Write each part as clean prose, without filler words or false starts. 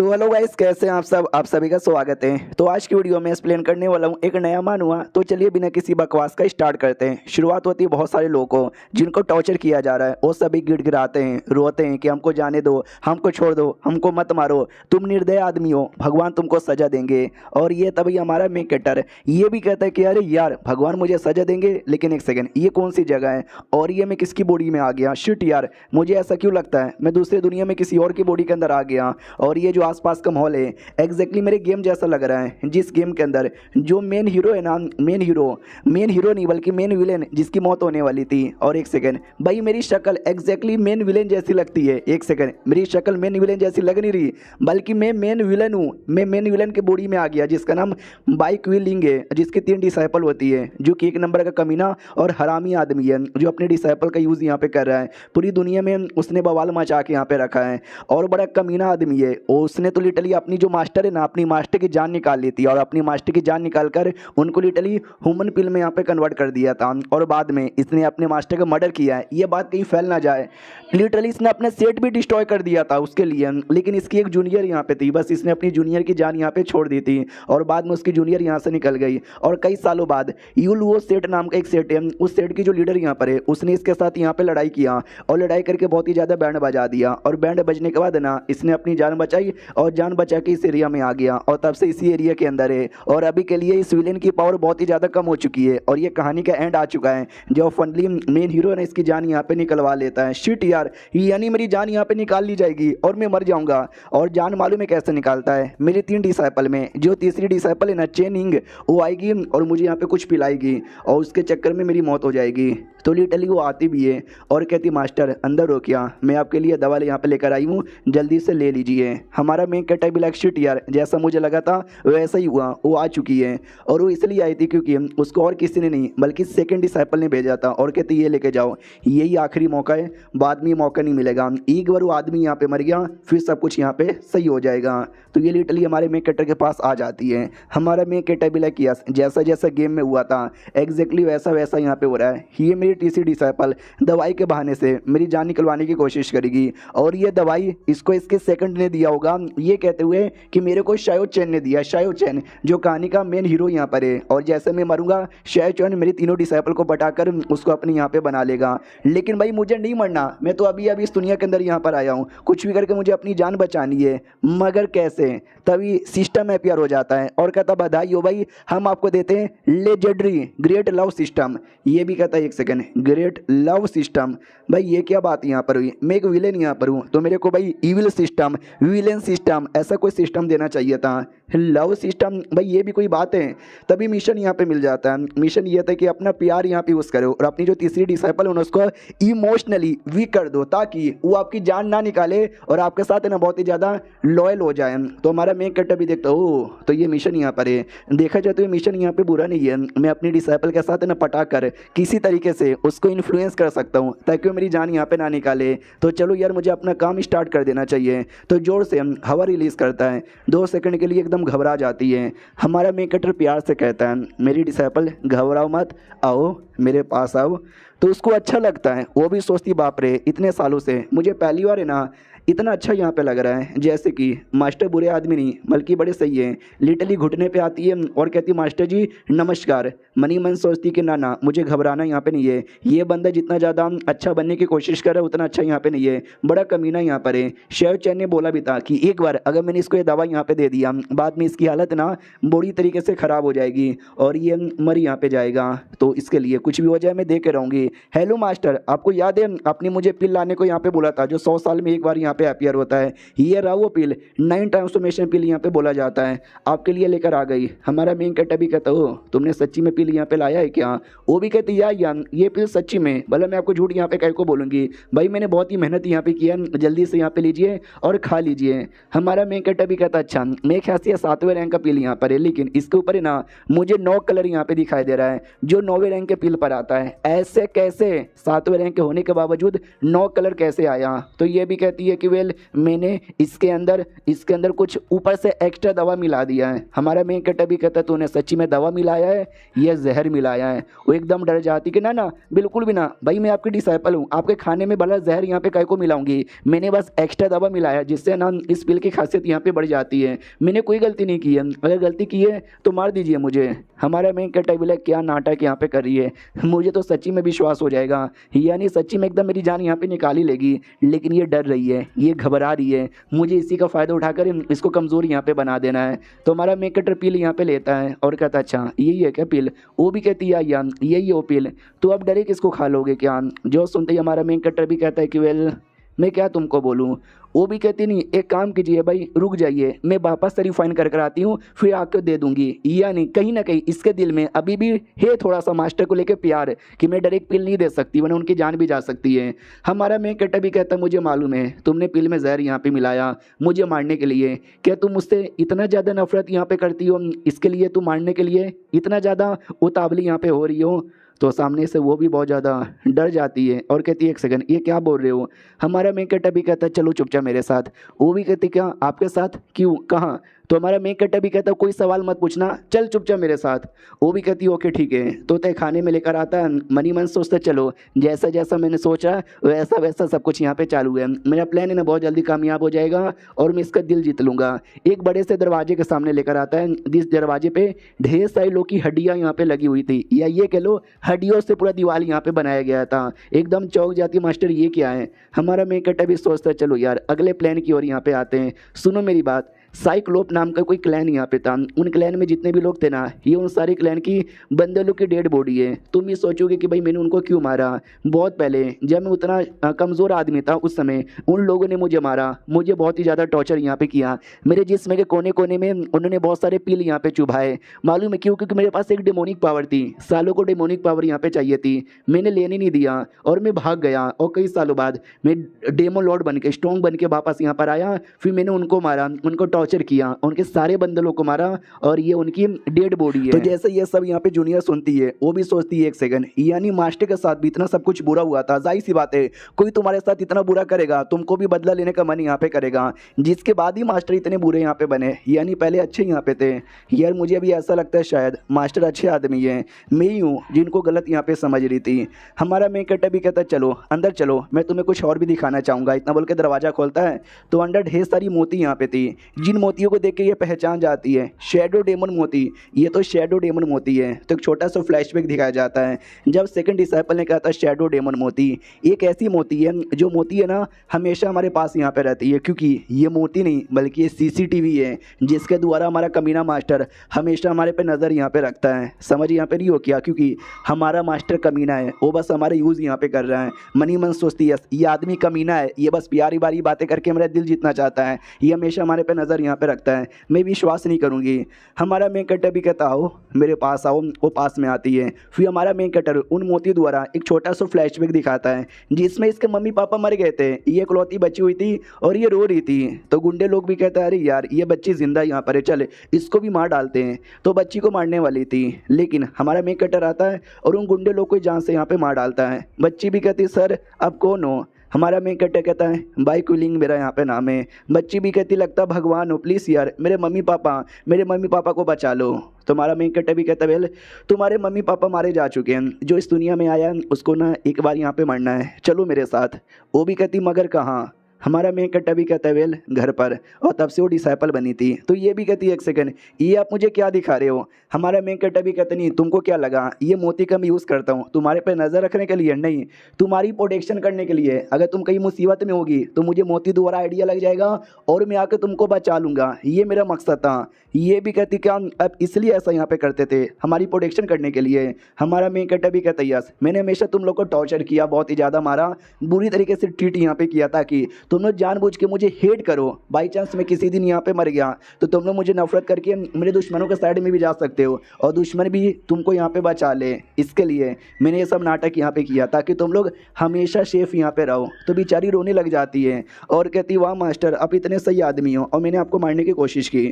तो hello guys, कैसे हैं आप सब। आप सभी का स्वागत है। तो आज की वीडियो में एक्सप्लेन करने वाला हूँ एक नया मानुआ। तो चलिए बिना किसी बकवास का स्टार्ट करते हैं। शुरुआत होती है बहुत सारे लोगों को जिनको टॉर्चर किया जा रहा है। वो सभी गिड़गिड़ाते हैं, रोते हैं कि हमको जाने दो, हमको छोड़ दो, हमको मत मारो, तुम निर्दय आदमी हो, भगवान तुमको सजा देंगे। और ये तभी हमारा मेन कैरेक्टर ये भी कहता है कि अरे यार भगवान मुझे सजा देंगे, लेकिन एक सेकंड, ये कौन सी जगह है और ये मैं किसकी बॉडी में आ गया। शिट यार, मुझे ऐसा क्यों लगता है मैं दूसरे दुनिया में किसी और की बॉडी के अंदर आ गया। और ये जो आसपास का माहौल है एग्जैक्टली मेरे गेम जैसा लग रहा है, जिस गेम के अंदर जो मेन हीरो है ना, मेन हीरो नहीं बल्कि मेन विलेन जिसकी मौत होने वाली थी। और एक सेकंड भाई, मेरी शक्ल एग्जैक्टली मेन विलेन जैसी लगती है। एक सेकंड, मेरी शक्ल मेन विलेन जैसी लग नहीं रही, बल्कि मैं मेन विलेन हूँ। मैं मेन विलेन के बॉडी में आ गया, जिसका नाम बाइक विलिंग है, जिसकी 3 डिसाइपल होती है, जो कि एक नंबर का कमीना और हरामी आदमी है, जो अपने डिसाइपल का यूज़ यहाँ पे कर रहा है। पूरी दुनिया में उसने बवाल मचा के यहाँ पे रखा है और बड़ा कमीना आदमी है। और उसने तो लिटरली अपनी जो मास्टर है ना, अपनी मास्टर की जान निकाल ली थी, और अपनी मास्टर की जान निकाल कर उनको लिटरली ह्यूमन पिल में यहाँ पे कन्वर्ट कर दिया था। और बाद में इसने अपने मास्टर का मर्डर किया है। ये बात कहीं फैल ना जाए, लिटरली इसने अपने सेट भी डिस्ट्रॉय कर दिया था उसके लिए। लेकिन इसकी एक जूनियर यहाँ पे थी, बस इसने अपनी जूनियर की जान यहाँ पे छोड़ दी थी, और बाद में उसकी जूनियर यहाँ से निकल गई। और कई सालों बाद यूलुओ सेट नाम का एक सेट है, उस सेट की जो लीडर यहाँ पर है, उसने इसके साथ यहाँ पे लड़ाई किया, और लड़ाई करके बहुत ही ज़्यादा बैंड बजा दिया। और बैंड बजने के बाद ना इसने अपनी जान बचाई, और जान बचा के इस एरिया में आ गया, और तब से इसी एरिया के अंदर है। और अभी के लिए इस विलेन की पावर बहुत ही ज़्यादा कम हो चुकी है, और ये कहानी का एंड आ चुका है। जो फनली मेन हीरो ने इसकी जान यहाँ पे निकलवा लेता है। शिट यार, यानी मेरी जान यहाँ पे निकाल ली जाएगी और मैं मर जाऊंगा। और जान मालूम है कैसे निकालता है, मेरे 3 डिसाइपल में जो तीसरी डिसाइपल है ना, चेनिंग, वो आएगी और मुझे यहाँ पे कुछ पिलाएगी, और उसके चक्कर में मेरी मौत हो जाएगी। तो लिटरली वो आती भी है और कहती मास्टर अंदर हो क्या, मैं आपके लिए दवा यहाँ पे लेकर आई हूँ, जल्दी से ले लीजिए। हमारा मेन कैरेक्टर भी लाइक शिट यार, जैसा मुझे लगा था वैसा ही हुआ, वो आ चुकी है। और वो इसलिए आई थी क्योंकि उसको और किसी ने नहीं बल्कि सेकंड डिसाइपल ने भेजा था, और कहती ये लेके जाओ, यही आखिरी मौका है, बाद में मौका नहीं मिलेगा। एक बार वो आदमी यहाँ पे मर गया फिर सब कुछ यहाँ पे सही हो जाएगा। तो ये लिटरली हमारे मेन कैरेक्टर के पास आ जाती है। हमारा मेन कैरेक्टर भी लाइक यस, जैसा जैसा गेम में हुआ था एग्जैक्टली वैसा वैसा यहाँ पे हो रहा है। ये मेरी तीसरी डिसाइपल दवाई के बहाने से मेरी जान निकलवाने की कोशिश करेगी, और ये दवाई इसको इसके सेकंड ने दिया होगा, ये कहते हुए कि मेरे को शायो चैन ने दिया। शायो चैन जो कहानी का मेन हीरो यहाँ पर है, और जैसे मैं मरूंगा शायो चैन मेरी तीनों डिसाइपल को बटाकर उसको अपने यहाँ पे बना लेगा। लेकिन भाई मुझे नहीं मरना, मैं तो अभी अभी इस दुनिया के अंदर यहाँ पर आया हूँ, कुछ भी करके मुझे अपनी जान बचानी है। मगर कैसे? तभी सिस्टम अपियर हो जाता है और कहता बधाई हो भाई, हम आपको देते हैं लेजेंडरी ग्रेट लव सिस्टम। ये भी कहता है एक सेकंड, ग्रेट लव सिस्टम। भाई ये क्या बात यहाँ पर हुई, मैं एक विलेन यहाँ पर हूँ, तो मेरे को भाई इविल सिस्टम, विलेन सिस्टम, ऐसा कोई सिस्टम देना चाहिए था। लव सिस्टम, भाई ये भी कोई बात है। तभी मिशन यहाँ पे मिल जाता है। मिशन ये था कि अपना प्यार यहाँ पे यूज़ करो, और अपनी जो तीसरी डिसाइपल है उसको इमोशनली वीक कर दो, ताकि वो आपकी जान ना निकाले और आपके साथ है ना बहुत ही ज़्यादा लॉयल हो जाए। तो हमारा मेन कैरेक्टर भी देखता हो, तो ये मिशन यहाँ पर है। देखा जाए तो ये मिशन यहाँ पे बुरा नहीं है। मैं अपनी डिसाइपल के साथ है ना पटा कर किसी तरीके से उसको इन्फ्लुएंस कर सकता हूँ, ताकि वो मेरी जान यहाँ पे ना निकाले। तो चलो यार, मुझे अपना काम स्टार्ट कर देना चाहिए। तो जोर से हवा रिलीज़ करता है, 2 सेकंड के लिए एकदम घबरा जाती है। हमारा मेन कैरेक्टर प्यार से कहता है मेरी डिसाइपल घबराओ मत, आओ मेरे पास आओ। तो उसको अच्छा लगता है, वो भी सोचती बाप रे, इतने सालों से मुझे पहली बार है ना इतना अच्छा यहाँ पे लग रहा है, जैसे कि मास्टर बुरे आदमी नहीं बल्कि बड़े सही हैं। लिटरली घुटने पे आती है और कहती मास्टर जी नमस्कार। मनी मन सोचती कि ना ना, मुझे घबराना यहाँ पे नहीं है, ये बंदा जितना ज़्यादा अच्छा बनने की कोशिश कर रहा है उतना अच्छा यहाँ पे नहीं है, बड़ा कमीना यहाँ पर है। शेव चैन ने बोला भी था कि एक बार अगर मैंने इसको ये दवा यहाँ पे दे दिया, बाद में इसकी हालत ना बुरी तरीके से ख़राब हो जाएगी और ये मर यहाँ पे जाएगा। तो इसके लिए कुछ भी हो जाए मैं दे के रहूँगी। हेलो मास्टर, आपको याद है आपने मुझे पिल लाने को यहाँ पे बोला था, जो 100 साल में एक बार यहाँ पे अपियर होता है। ये रहा वो पिल, 9 ट्रांसफॉर्मेशन पिल यहाँ पे बोला जाता है, आपके लिए लेकर आ गई। हमारा मेन कैरेक्टर भी कहता हो तुमने सच्ची में पिल यहाँ पे लाया है क्या? वो भी कहती यार ये पिल सच्ची में, भले मैं आपको झूठ यहाँ पे कह को बोलूँगी, भाई मैंने बहुत ही मेहनत यहाँ पे किया, जल्दी से यहाँ पे लीजिए और खा लीजिए। हमारा मेन कैरेक्टर भी कहता अच्छा, मेरे ख्याल से 7वें रैंक का पिल यहाँ पर है, लेकिन इसके ऊपर है ना मुझे 9 कलर यहाँ पे दिखाई दे रहा है, जो 9वें रैंक के पिल पर आता है। ऐसे कैसे 7वें रैंक के होने के बावजूद 9 कलर कैसे आया? तो ये भी कहती है कि वेल मैंने इसके अंदर कुछ ऊपर से एक्स्ट्रा दवा मिला दिया है। हमारा मेन कैरेक्टर भी कहता है तूने सच्ची में दवा मिलाया है या जहर मिलाया है। वो एकदम डर जाती कि ना ना बिल्कुल भी ना भाई, मैं आपकी डिसाइपल हूँ, आपके खाने में भला जहर यहाँ पे काय को मिलाऊंगी, मैंने बस एक्स्ट्रा दवा मिलाया जिससे ना इस पिल की खासियत यहाँ पे बढ़ जाती है, मैंने कोई गलती नहीं की है, अगर गलती की है तो मार दीजिए मुझे। हमारा मेन कैरेक्टर बोला क्या नाटक यहाँ पे कर रही है, मुझे तो सच्ची में विश्वास हो जाएगा, यानी सच्ची में एकदम मेरी जान यहाँ पे निकाल ही लेगी, लेकिन ये डर रही है, ये घबरा रही है, मुझे इसी का फ़ायदा उठाकर इसको कमज़ोर यहाँ पे बना देना है। तो हमारा मेन कैरेक्टर पिल यहाँ पे लेता है और कहता है अच्छा यही है क्या पिल, वो भी कहती है या यही है वो पिल, तो अब डरे किसको खा लोगे क्या। जो सुनते ही हमारा मेन कैरेक्टर भी कहता है कि वेल मैं क्या तुमको बोलूँ। वो भी कहती नहीं एक काम कीजिए भाई रुक जाइए, मैं वापस से रिफाइन कर कर आती हूँ फिर आके दे दूंगी। यानी कहीं ना कहीं इसके दिल में अभी भी है थोड़ा सा मास्टर को लेकर प्यार कि मैं डायरेक्ट पिल नहीं दे सकती वरना उनकी जान भी जा सकती है। हमारा मेन कैरेक्टर भी कहता है मुझे मालूम है तुमने पिल में जहर यहाँ पे मिलाया मुझे मारने के लिए, क्या तुम मुझसे इतना ज़्यादा नफरत यहाँ पे करती हो, इसके लिए तुम मारने के लिए इतना ज़्यादा उतावली यहाँ पे हो रही हो। तो सामने से वो भी बहुत ज़्यादा डर जाती है और कहती है एक सेकंड ये क्या बोल रहे हो। हमारा मेन कैरेक्टर भी कहता है चलो चुपचाप मेरे साथ। वो भी कहती क्या आपके साथ क्यों कहाँ। तो हमारा मेन कैरेक्टर भी कहता है कोई सवाल मत पूछना चल चुपचाप मेरे साथ। वो भी कहती है ओके ठीक है। तो तय खाने में लेकर आता है, मनी मन सोचता चलो जैसा जैसा मैंने सोचा वैसा वैसा सब कुछ यहाँ पे चालू है, मेरा प्लान है ना बहुत जल्दी कामयाब हो जाएगा और मैं इसका दिल जीत लूँगा। एक बड़े से दरवाजे के सामने लेकर आता है, जिस दरवाजे पे ढेर सारी लोग की हड्डियाँ यहाँ पे लगी हुई थी, या ये कह लो हड्डियों से पूरा दीवार यहाँ पे बनाया गया था। एकदम चौंक जाती मास्टर ये क्या है। हमारा मेन कैरेक्टर भी सोचता चलो यार अगले प्लान की ओर यहाँ पे आते हैं। सुनो मेरी बात, साइक्लोप नाम का कोई क्लैन यहाँ पे था, उन क्लैन में जितने भी लोग थे ना ये उन सारे क्लैन की बंदे लोग की डेड बॉडी है। तुम ये सोचोगे कि भाई मैंने उनको क्यों मारा, बहुत पहले जब मैं उतना कमज़ोर आदमी था उस समय उन लोगों ने मुझे मारा, मुझे बहुत ही ज़्यादा टॉर्चर यहाँ पे किया, मेरे जिस्म के कोने कोने में उन्होंने बहुत सारे पिल यहाँ पे चुभाए। मालूम है क्यों, क्योंकि मेरे पास एक डेमोनिक पावर थी, सालों को डेमोनिक पावर यहाँ पे चाहिए थी, मैंने लेने नहीं दिया और मैं भाग गया और कई सालों बाद मैं डेमो लॉर्ड बन के स्ट्रॉन्ग बन के वापस यहाँ पर आया, फिर मैंने उनको मारा, उनको टॉर्चर किया, उनके सारे बंदलों को मारा और ये उनकी डेड बॉडी है। तो जैसे ये सब यहाँ पे जूनियर सुनती है वो भी सोचती है एक सेकंड यानी मास्टर के साथ भी इतना सब कुछ बुरा हुआ था, जाहिर सी बात है कोई तुम्हारे साथ इतना बुरा करेगा तुमको भी बदला लेने का मन यहाँ पे करेगा, जिसके बाद ही मास्टर इतने बुरे यहाँ पे बने, यानी पहले अच्छे यहाँ पे थे। यार मुझे अभी ऐसा लगता है शायद मास्टर अच्छे आदमी है, मैं ही हूँ जिनको गलत यहाँ पे समझ रही थी। हमारा मेन कैरेक्टर भी कहता है चलो अंदर चलो मैं तुम्हें कुछ और भी दिखाना चाहूँगा। इतना बोल के दरवाजा खोलता है तो अंदर ढेर सारी मोती यहाँ पे थी, जिन मोतियों को देख के ये पहचान जाती है शैडो डेमन मोती, ये तो शैडो डेमन मोती है। तो एक छोटा सा फ्लैशबैक दिखाया जाता है जब सेकंड डिसाइपल ने कहा था शैडो डेमन मोती एक ऐसी मोती है जो मोती है ना हमेशा हमारे पास यहाँ पे रहती है, क्योंकि ये मोती नहीं बल्कि ये सीसीटीवी है जिसके द्वारा हमारा कमीना मास्टर हमेशा हमारे पे नज़र यहाँ पे रखता है। समझ यहाँ पे नहीं हो क्या, क्योंकि हमारा मास्टर कमीना है वो बस हमारे यूज़ यहाँ पे कर रहा है। मनी मन सोचती है ये आदमी कमीना है, ये बस प्यारी बारी बातें करके मेरा दिल जीतना चाहता है, ये हमेशा हमारे पे नज़र यहाँ पे रखता है, मैं विश्वास नहीं करूँगी। हमारा मेन कैरेक्टर भी कहता आओ मेरे पास आओ, वो पास में आती है। फिर हमारा मेन कैरेक्टर उन मोती द्वारा एक छोटा सा फ्लैशबैक दिखाता है जिसमें इसके मम्मी पापा मर गए थे, ये इकलौती बची हुई थी और ये रो रही थी। तो गुंडे लोग भी कहते हैं अरे यार ये बच्ची जिंदा यहाँ पर है, चल इसको भी मार डालते हैं। तो बच्ची को मारने वाली थी लेकिन हमारा मेन कैरेक्टर आता है और उन गुंडे लोग को जान से यहाँ पे मार डालता है। बच्ची भी कहती सर अब कौन हो। हमारा मेन कैरेक्टर कहता है बाई क्विलिंग मेरा यहाँ पे नाम है। बच्ची भी कहती लगता भगवान हो प्लीज़ यार मेरे मम्मी पापा को बचा लो। तो हमारा मेन कैरेक्टर भी कहता है वेल तुम्हारे मम्मी पापा मारे जा चुके हैं, जो इस दुनिया में आया उसको ना एक बार यहाँ पे मरना है, चलो मेरे साथ। वो भी कहती मगर कहाँ। हमारा मेन कैरेक्टर भी कहता है वेल घर पर, और तब से वो डिसाइपल बनी थी। तो ये भी कहती है एक सेकंड ये आप मुझे क्या दिखा रहे हो। हमारा मेन कैरेक्टर भी कहते नहीं तुमको क्या लगा ये मोती का मैं यूज़ करता हूँ तुम्हारे पे नज़र रखने के लिए नहीं, तुम्हारी प्रोटेक्शन करने के लिए। अगर तुम कहीं मुसीबत में होगी तो मुझे मोती द्वारा आइडिया लग जाएगा और मैं आकर तुमको बचा लूँगा, ये मेरा मकसद था। ये भी कहती क्या अब इसलिए ऐसा यहाँ पे करते थे हमारी प्रोटेक्शन करने के लिए। हमारा मेन कैरेक्टर भी कहता है यस मैंने हमेशा तुम लोग को टॉर्चर किया, बहुत ही ज़्यादा मारा, बुरी तरीके से ट्रीट यहाँ पे किया ताकि तुम लोग जानबूझ के मुझे हेट करो। बाई चांस मैं किसी दिन यहाँ पे मर गया तो तुम लोग मुझे नफरत करके मेरे दुश्मनों के साइड में भी जा सकते हो और दुश्मन भी तुमको यहाँ पे बचा ले। इसके लिए मैंने ये सब नाटक यहाँ पे किया ताकि तुम लोग हमेशा सेफ यहाँ पे रहो। तो बेचारी रोने लग जाती है और कहती वाह मास्टर आप इतने सही आदमी हो और मैंने आपको मारने की कोशिश की।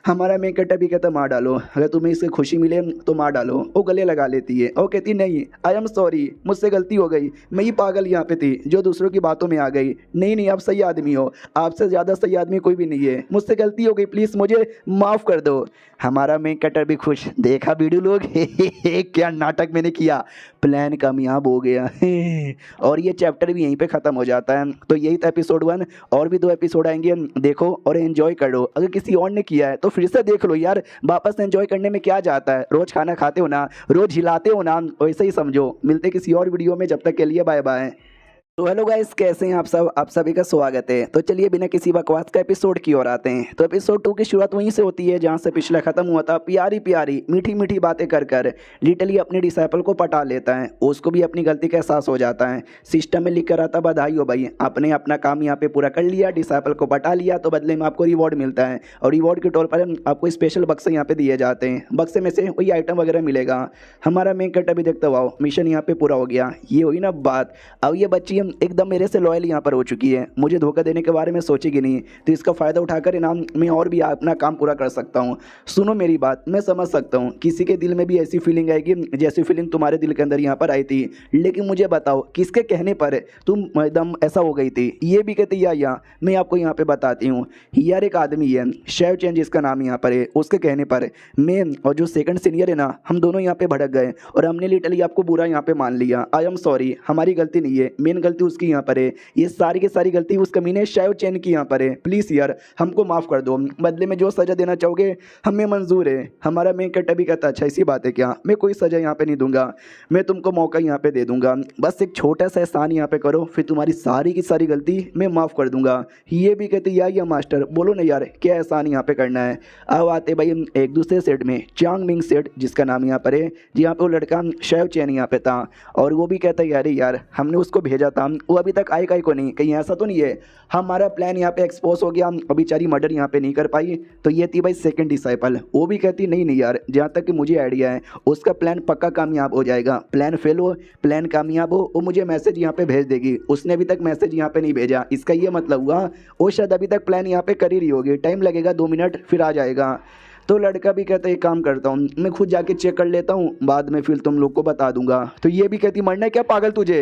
हमारा मेन कैरेक्टर भी कहता मार डालो, अगर तुम्हें इससे खुशी मिले तो मार डालो। वो गले लगा लेती है और कहती नहीं आई एम सॉरी मुझसे गलती हो गई, मैं ही पागल यहाँ पे थी जो दूसरों की बातों में आ गई। नहीं आप सही आदमी हो, आपसे ज़्यादा सही आदमी कोई भी नहीं है। मुझसे गलती हो गई, प्लीज़ मुझे माफ़ कर दो। हमारा मेन कैरेक्टर भी खुश, देखा वीडियो लोग क्या नाटक मैंने किया, प्लान कामयाब हो गया। और ये चैप्टर भी यहीं पे ख़त्म हो जाता है। तो यही था एपिसोड 1, और भी 2 एपिसोड आएंगे, देखो और एंजॉय करो। अगर किसी और ने किया है तो फिर से देख लो यार, वापस एंजॉय करने में क्या जाता है। रोज़ खाना खाते हो ना, रोज़ हिलाते हो ना, वैसे ही समझो। मिलते किसी और वीडियो में, जब तक के लिए बाय बाय। तो हेलो गाइस, कैसे हैं आप सब? आप सभी का स्वागत है। तो चलिए बिना किसी बकवास का एपिसोड की ओर आते हैं। तो एपिसोड 2 की शुरुआत वहीं से होती है जहां से पिछला खत्म हुआ था। प्यारी प्यारी मीठी मीठी बातें कर कर लिटरली अपने डिसाइपल को पटा लेता है। उसको भी अपनी गलती का एहसास हो जाता है। सिस्टम में लिख कर आता, बधाई हो भाई, आपने अपना काम यहाँ पे पूरा कर लिया, डिसाइपल को पटा लिया, तो बदले में आपको रिवॉर्ड मिलता है। और रिवॉर्ड के तौर पर आपको स्पेशल बक्से यहाँ पे दिए जाते हैं। बक्से में से वही आइटम वगैरह मिलेगा। हमारा मेन कैरेक्टर भी देखता हुआ मिशन यहाँ पे पूरा हो गया। ये हुई ना बात। अब ये बच्ची एकदम मेरे से लॉयल यहाँ पर हो चुकी है, मुझे धोखा देने के बारे में सोचेगी नहीं। तो इसका फ़ायदा उठाकर इनाम मैं और भी अपना काम पूरा कर सकता हूँ। सुनो मेरी बात, मैं समझ सकता हूँ किसी के दिल में भी ऐसी फीलिंग आएगी जैसी फीलिंग तुम्हारे दिल के अंदर यहाँ पर आई थी। लेकिन मुझे बताओ किसके कहने पर तुम एकदम ऐसा हो गई थी? ये भी कहती या मैं आपको यहाँ पे बताती हूँ। यार एक आदमी है, शेव चेंज इसका नाम यहाँ पर है, उसके कहने पर मैं और जो सेकंड सीनियर है ना, हम दोनों यहाँ पे भड़क गए और हमने लिटरली आपको बुरा यहाँ पे मान लिया। आई एम सॉरी, हमारी गलती नहीं है, मेन गलती उसकी यहाँ पर है। ये सारी की सारी गलती उस कमीने शेव चेन की यहाँ पर है। प्लीज़ यार हमको माफ़ कर दो, बदले में जो सज़ा देना चाहोगे हमें मंजूर है। हमारा मेन कैरेक्टर भी कहता, अच्छा ऐसी बात है क्या? मैं कोई सज़ा यहाँ पे नहीं दूंगा, मैं तुमको मौका यहाँ पे दे दूंगा। बस एक छोटा सा एहसान यहाँ पे करो, फिर तुम्हारी सारी की सारी गलती मैं माफ़ कर दूंगा। ये भी कहती या मास्टर बोलो ना यार, क्या एहसान यहाँ पे करना है। अब आते भाई एक दूसरे सेट में, चांग मिंग सेट जिसका नाम यहाँ पर है, जी यहाँ पे वो लड़का शेव चेन यहाँ पे था। और वो भी कहता है यार हमने उसको भेजा था, वो अभी तक आए को नहीं, कहीं ऐसा तो नहीं है हमारा प्लान यहाँ पे एक्सपोज हो गया और बेचारी मर्डर यहाँ पे नहीं कर पाई। तो ये थी भाई सेकंड डिसाइपल। वो भी कहती नहीं यार, जहाँ तक कि मुझे आइडिया है उसका प्लान पक्का कामयाब हो जाएगा। प्लान फेल हो, प्लान कामयाब हो, वो मुझे मैसेज यहाँ पे भेज देगी। उसने अभी तक मैसेज यहाँ पे नहीं भेजा, इसका ये मतलब हुआ वो शायद अभी तक प्लान यहाँ पे कर ही रही होगी। टाइम लगेगा 2 मिनट, फिर आ जाएगा। तो लड़का भी कहता है एक काम करता हूँ, मैं खुद जाके चेक कर लेता हूँ, बाद में फिर तुम लोग को बता दूंगा। तो ये भी कहती मरना है क्या पागल तुझे?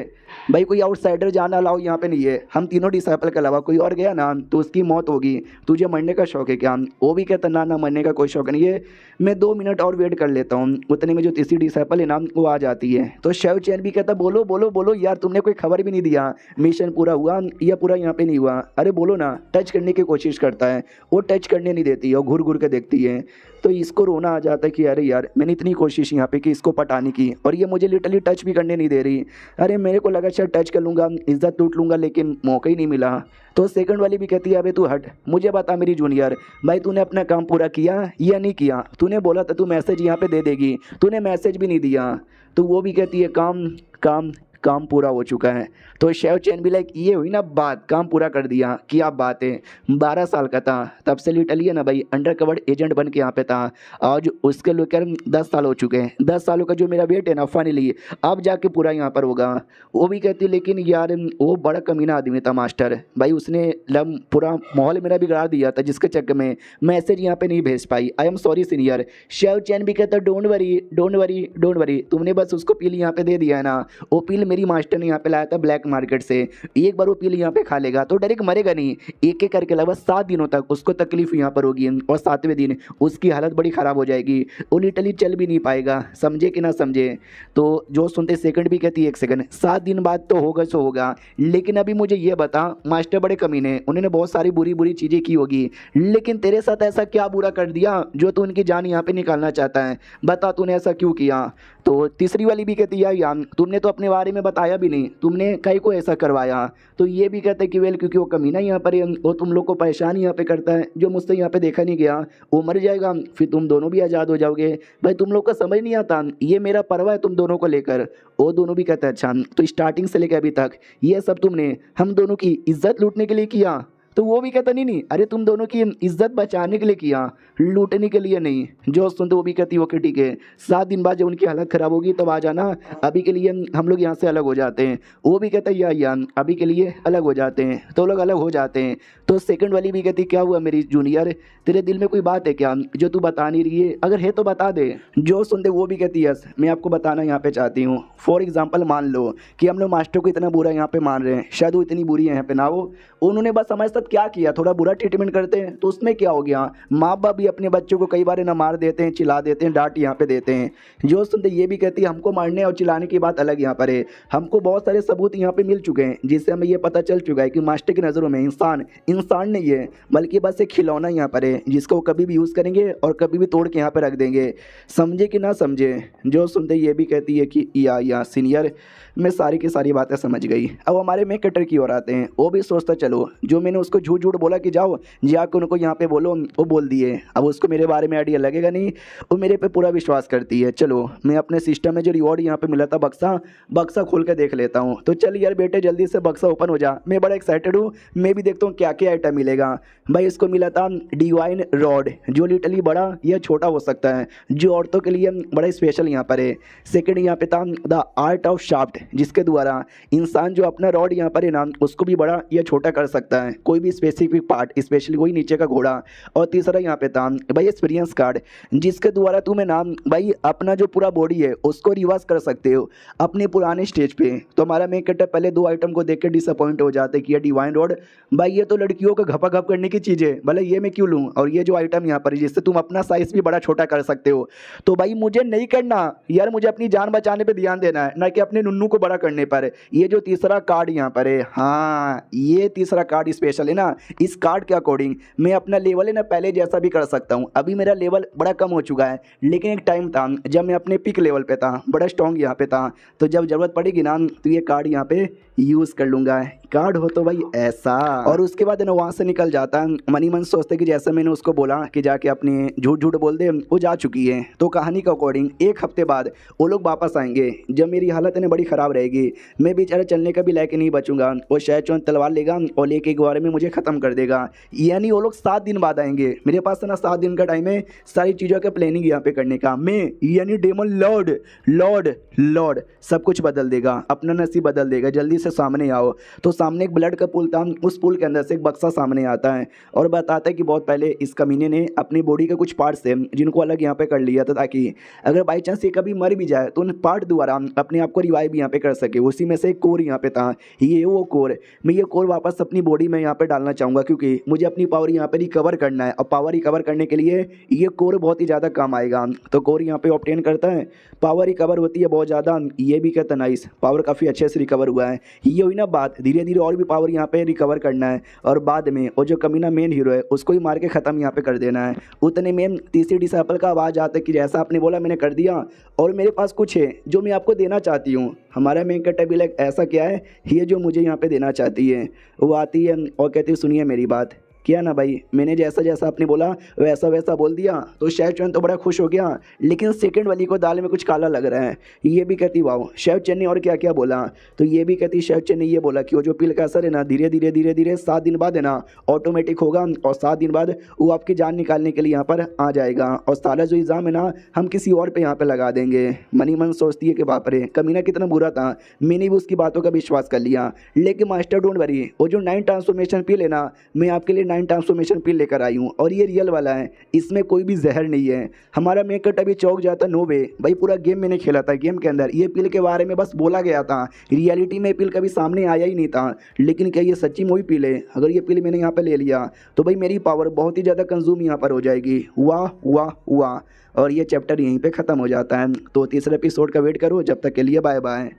भाई कोई आउटसाइडर जाना अलाउ यहाँ पे नहीं है, हम तीनों डिसाइपल के अलावा कोई और गया ना तो उसकी मौत होगी। तुझे मरने का शौक है क्या? वो भी कहता ना मरने का कोई शौक नहीं है, मैं 2 मिनट और वेट कर लेता हूँ। उतने में जो तीसरी डिसाइपल है ना वो आ जाती है। तो शेव चैन भी कहता बोलो बोलो बोलो यार, तुमने कोई खबर भी नहीं दिया, मिशन पूरा हुआ या पूरा यहाँ पे नहीं हुआ? अरे बोलो ना। टच करने की कोशिश करता है, वो टच करने नहीं देती और घूर घूर के देखती है। तो इसको रोना आ जाता है कि अरे यार मैंने इतनी कोशिश यहाँ पे कि इसको पटाने की, और ये मुझे लिटरली टच भी करने नहीं दे रही। अरे मेरे को लगा शायद टच कर लूँगा, इज्जत लूट लूँगा, लेकिन मौका ही नहीं मिला। तो सेकंड वाली भी कहती है अबे तू हट, मुझे बता मेरी जूनियर, भाई तूने अपना काम पूरा किया या नहीं किया? तूने बोला था तू मैसेज यहाँ पे दे देगी, तूने मैसेज भी नहीं दिया। तो वो भी कहती है काम काम काम पूरा हो चुका है। तो शेव चैन भी लाइक ये हुई ना बात, काम पूरा कर दिया, क्या बात है। 12 साल का था तब से लिटरली है ना भाई अंडर कवर्ड एजेंट बन के यहाँ पे था। आज उसके लेकर 10 साल हो चुके हैं। 10 सालों का जो मेरा वेट है ना फाइनली अब जाके पूरा यहाँ पर होगा। वो भी कहती लेकिन यार वो बड़ा कमीना आदमी था मास्टर, भाई उसने पूरा माहौल मेरा बिगाड़ दिया था, जिसके चक्कर में मैसेज यहाँ पे नहीं भेज पाई। I am sorry senior. शेव चैन भी कहता don't worry don't worry don't worry, तुमने बस उसको पील यहाँ पे दे दिया है ना। वो पील मेरी मास्टर ने यहाँ पे लाया था ब्लैक मार्केट से, एक बार वो पील यहाँ पे खा लेगा तो डायरेक्ट मरेगा नहीं, एक एक करके लगभग 7 दिनों तक उसको तकलीफ यहाँ पर होगी, और 7वें दिन उसकी हालत बड़ी ख़राब हो जाएगी, वो लिटरली चल भी नहीं पाएगा। समझे कि ना समझे? तो जो सुनते सेकंड भी कहती है 1 सेकंड, 7 दिन बाद तो होगा सो होगा, लेकिन अभी मुझे ये बता मास्टर बड़े कमीने, उन्होंने बहुत सारी बुरी बुरी चीज़ें की होगी, लेकिन तेरे साथ ऐसा क्या बुरा कर दिया जो तू उनकी जान यहाँ पे निकालना चाहता है? बता तूने ऐसा क्यों किया? तो तीसरी वाली भी कहती है यार तुमने तो अपने बारे में बताया भी नहीं, तुमने कई को ऐसा करवाया। तो ये भी कहते कि वेल क्योंकि वो कमीना यहाँ पर है, वो तुम लोग को परेशान यहाँ पे करता है, जो मुझसे यहाँ पे देखा नहीं गया वो मर जाएगा, फिर तुम दोनों भी आज़ाद हो जाओगे। भाई तुम लोग का समझ नहीं आता, ये मेरा परवाह है तुम दोनों को लेकर। वो दोनों भी कहते हैं अच्छा तो स्टार्टिंग से लेकर अभी तक ये सब तुमने हम दोनों की इज्जत लूटने के लिए किया? तो वो भी कहता नहीं नहीं, अरे तुम दोनों की इज्जत बचाने के लिए किया, लूटने के लिए नहीं। जो सुनते वो भी कहती ओके ठीक है, 7 दिन बाद जब उनकी हालत ख़राब होगी तब आ जाना, अभी के लिए हम लोग यहाँ से अलग हो जाते हैं। वो भी कहता है या अभी के लिए अलग हो जाते हैं। तो लोग अलग हो जाते हैं। तो सेकंड वाली भी कहती क्या हुआ मेरी जूनियर, तेरे दिल में कोई बात है क्या जो तू बता नहीं रही है, अगर है तो बता दे। जो सुनते वो भी कहती यस मैं आपको बताना यहाँ पे चाहती हूँ। फॉर एग्जाम्पल मान लो कि हम लोग मास्टर को इतना बुरा यहाँ पे मान रहे हैं, शायद वो इतनी बुरी है यहाँ पे ना हो, उन्होंने बस हमारे साथ क्या किया, थोड़ा बुरा ट्रीटमेंट करते हैं तो उसमें क्या हो गया। माँ बाप भी अपने बच्चों को कई बार ना मार देते हैं, चिल्ला देते हैं, डांट यहाँ पे देते हैं। जो सुनते ये भी कहती है हमको मारने और चिल्लाने की बात अलग यहाँ पर है, हमको बहुत सारे सबूत यहाँ पे मिल चुके हैं जिससे हमें ये पता चल चुका है कि मास्टर की नज़रों में इंसान इंसान नहीं है, बल्कि बस एक खिलौना यहाँ पर है जिसको वो कभी भी यूज़ करेंगे और कभी भी तोड़ के यहाँ पे रख देंगे। समझे कि ना समझे। जो सुनते ये भी कहती है कि या सीनियर मैं सारी की सारी बातें समझ गई। अब हमारे में कटर की ओर आते हैं। वो भी सोचता चलो जो मैंने उसको झूठ झूठ बोला कि जाओ जाकर उनको यहाँ पे बोलो, वो बोल दिए। अब उसको मेरे बारे में आइडिया लगेगा नहीं, वो मेरे पे पूरा विश्वास करती है। चलो मैं अपने सिस्टम में जो रिवॉर्ड यहाँ पे मिला था बक्सा खोल के देख लेता हूँ। तो चल यार बेटे जल्दी से बक्सा ओपन हो जा, मैं बड़ा एक्साइटेड हूँ, मैं भी देखता हूँ क्या क्या आइटम मिलेगा। भाई इसको मिला था डिवाइन रॉड, जो लिटरली बड़ा या छोटा हो सकता है, जो औरतों के लिए बड़ा स्पेशल यहाँ पर है। सेकेंड यहाँ पे था द आर्ट ऑफ शाफ्ट, जिसके द्वारा इंसान जो अपना रॉड यहाँ पर है ना उसको भी बड़ा या छोटा कर सकता है, कोई भी स्पेसिफिक पार्ट, स्पेशली वही नीचे का घोड़ा। और तीसरा यहाँ पे था भाई एक्सपीरियंस कार्ड, जिसके द्वारा तुम्हें ना भाई अपना जो पूरा बॉडी है उसको रिवर्स कर सकते हो अपने पुराने स्टेज पे। तो हमारा मेन कैरेक्टर पहले 2 आइटम को देख के डिसअपॉइंट हो जाते कि ये डिवाइन रॉड भाई ये तो लड़कियों को घपा घप करने की चीज़ है, भले ये मैं क्यों लूँ, और ये जो आइटम यहाँ पर है जिससे तुम अपना साइज भी बड़ा छोटा कर सकते हो, तो भाई मुझे नहीं करना यार, मुझे अपनी जान बचाने पे ध्यान देना है ना कि अपने नुन्नू को बड़ा करने पर। ये जो तीसरा कार्ड यहाँ पर है, हाँ ये तीसरा कार्ड स्पेशल है ना, इस कार्ड के अकॉर्डिंग मैं अपना लेवल है ना पहले जैसा भी कर सकता हूँ। अभी मेरा लेवल बड़ा कम हो चुका है, लेकिन एक टाइम था जब मैं अपने पिक लेवल पे था, बड़ा स्ट्रॉन्ग यहाँ पे था, तो जब ज़रूरत पड़ेगी ना तो ये कार्ड यहाँ पे यूज़ कर लूँगा। कार्ड हो तो भाई ऐसा। और उसके बाद ना वहाँ से निकल जाता। मनी मन सोचते कि जैसे मैंने उसको बोला कि जाके अपने झूठ झूठ बोल दे, वो जा चुकी है। तो कहानी के अकॉर्डिंग 1 हफ्ते बाद वो लोग वापस आएंगे, जब मेरी हालत है ना बड़ी ख़राब रहेगी, मैं बेचारा चलने का भी लायक नहीं बचूंगा, वो शायद चौन तलवार लेगा और लेके एक बार में मुझे ख़त्म कर देगा। यानी वो लोग 7 दिन बाद आएंगे, मेरे पास है ना 7 दिन का टाइम है सारी चीज़ों का प्लानिंग यहाँ पे करने का। मैं यानी डेमन लॉर्ड लॉर्ड लॉर्ड सब कुछ बदल देगा, अपना नसीब बदल देगा। जल्दी से सामने आओ। तो सामने एक ब्लड का पुल था, उस पुल के अंदर से एक बक्सा सामने आता है और बताता है कि बहुत पहले इस कमीने ने अपनी बॉडी के कुछ पार्ट्स थे जिनको अलग यहाँ पे कर लिया था, ताकि अगर बाई चांस ये कभी मर भी जाए तो उन पार्ट द्वारा अपने आप को रिवाइव यहाँ पे कर सके। उसी में से एक कोर यहाँ पे था, ये वो कोर, मैं ये कोर वापस अपनी बॉडी में यहाँ पे डालना चाहूँगा क्योंकि मुझे अपनी पावर यहाँ पे रिकवर करना है, और पावर रिकवर करने के लिए ये कोर बहुत ही ज़्यादा काम आएगा। तो कोर यहाँ पे ऑब्टेन करता है, पावर रिकवर होती है बहुत ज़्यादा। ये भी कहता नाइस, पावर काफ़ी अच्छे से रिकवर हुआ है। ये हुई ना बात, धीरे धीरे और भी पावर यहाँ पे रिकवर करना है और बाद में वो जो कमीना मेन हीरो है उसको ही मार के ख़त्म यहाँ पे कर देना है। उतने में तीसरी डिसाइपल का आवाज़ आता है कि जैसा आपने बोला मैंने कर दिया, और मेरे पास कुछ है जो मैं आपको देना चाहती हूँ। हमारा मेन कैरेक्टर भी लाइक ऐसा क्या है ये जो मुझे यहाँ पे देना चाहती है। वो आती है और कहती है सुनिए मेरी बात, किया ना भाई, मैंने जैसा जैसा आपने बोला वैसा वैसा बोल दिया। तो शेफ चैन तो बड़ा खुश हो गया, लेकिन सेकंड वाली को दाल में कुछ काला लग रहा है। ये भी कहती वाह शेफ चैन ने और क्या क्या बोला। तो ये भी कहती शेफ चैन ने ये बोला कि वो जो पिल का असर है ना धीरे धीरे धीरे धीरे 7 दिन बाद है ना ऑटोमेटिक होगा, और 7 दिन बाद वो आपकी जान निकालने के लिए यहाँ पर आ जाएगा, और सारा जो इल्ज़ाम है ना हम किसी और पर यहाँ पर लगा देंगे। मनी मन सोचती है कि बाप रे कमीना कितना बुरा था, मैंने भी उसकी बातों का विश्वास कर लिया। लेकिन मास्टर डोंट वरी, वो जो 9 ट्रांसफॉर्मेशन पिल है ना मैं आपके लिए 9 ट्रांसफॉर्मेशन पिल लेकर आई हूँ, और ये रियल वाला है, इसमें कोई भी जहर नहीं है। हमारा मेकअप अभी चौक जाता नो वे भाई, पूरा गेम मैंने खेला था, गेम के अंदर ये पिल के बारे में बस बोला गया था, रियलिटी में पिल कभी सामने आया ही नहीं था। लेकिन क्या ये सच्ची में वही पिल है? अगर ये पिल मैंने यहाँ पर ले लिया तो भाई मेरी पावर बहुत ही ज़्यादा कंज्यूम यहाँ पर हो जाएगी। वाह वाह वाह। और ये चैप्टर यहीं पर ख़त्म हो जाता है। तो तीसरे एपिसोड का वेट करो, जब तक के लिए बाय बाय।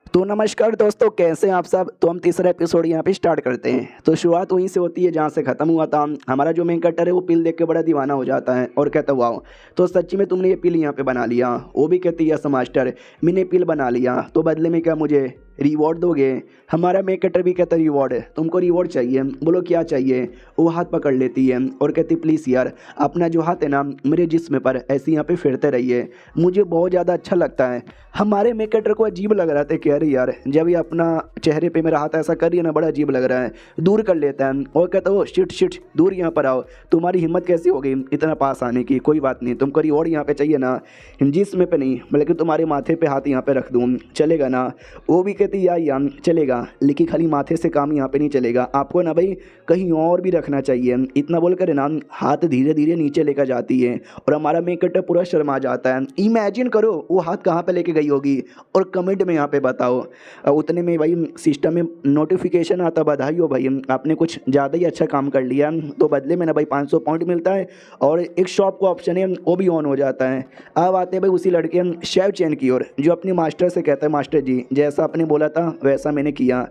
तो नमस्कार दोस्तों, कैसे हैं आप सब। तो हम तीसरा एपिसोड यहाँ पे स्टार्ट करते हैं। तो शुरुआत वहीं से होती है जहाँ से ख़त्म हुआ था। हमारा जो मेन कैरेक्टर है वो पिल देख के बड़ा दीवाना हो जाता है और कहता हुआ तो सच्ची में तुमने ये पिल यहाँ पे बना लिया। वो भी कहती है यस मास्टर मैंने पिल बना लिया, तो बदले में क्या मुझे रिवॉर्ड दोगे? हमारा मेक कटर भी कहता रिवॉर्ड है, तुमको रिवॉर्ड चाहिए? बोलो क्या चाहिए? वो हाथ पकड़ लेती है और कहती प्लीज़ यार अपना जो हाथ है ना मेरे जिस्म पर ऐसे यहाँ पे फेरते रहिए, मुझे बहुत ज़्यादा अच्छा लगता है। हमारे मेक कटर को अजीब लग रहा था कि अरे यार जब ये अपना चेहरे पे मेरा हाथ ऐसा कर रही है ना बड़ा अजीब लग रहा है। दूर कर लेता है और कहता है वो शिट शिट दूर यहाँ पर आओ, तुम्हारी हिम्मत कैसी हो गई इतना पास आने की? कोई बात नहीं, तुमको रिवॉर्ड यहाँ पे चाहिए ना, जिस्म पे नहीं बल्कि तुम्हारे माथे पे हाथ यहाँ पे रख दूँ, चलेगा ना? वो भी कहती या चलेगा, लेकिन खाली माथे से काम यहाँ पे नहीं चलेगा, आपको ना भाई कहीं और भी रखना चाहिए। इतना बोलकर ना हाथ धीरे धीरे नीचे लेकर जाती है और हमारा मेक कटर पूरा शर्मा जाता है। इमेजिन करो वो हाथ कहाँ पे लेके गई होगी और कमेंट में यहाँ पे बताओ। उतने में भाई सिस्टम में नोटिफिकेशन आता बधाई हो भाई आपने कुछ ज़्यादा ही अच्छा काम कर लिया, तो बदले में ना भाई 500 पॉइंट मिलता है और एक शॉप का ऑप्शन है वो भी ऑन हो जाता है। अब आते हैं भाई उसी लड़के शेव चैन की ओर जो अपने मास्टर से कहता है मास्टर जी जैसा आपने बोला था वैसा मैंने किया।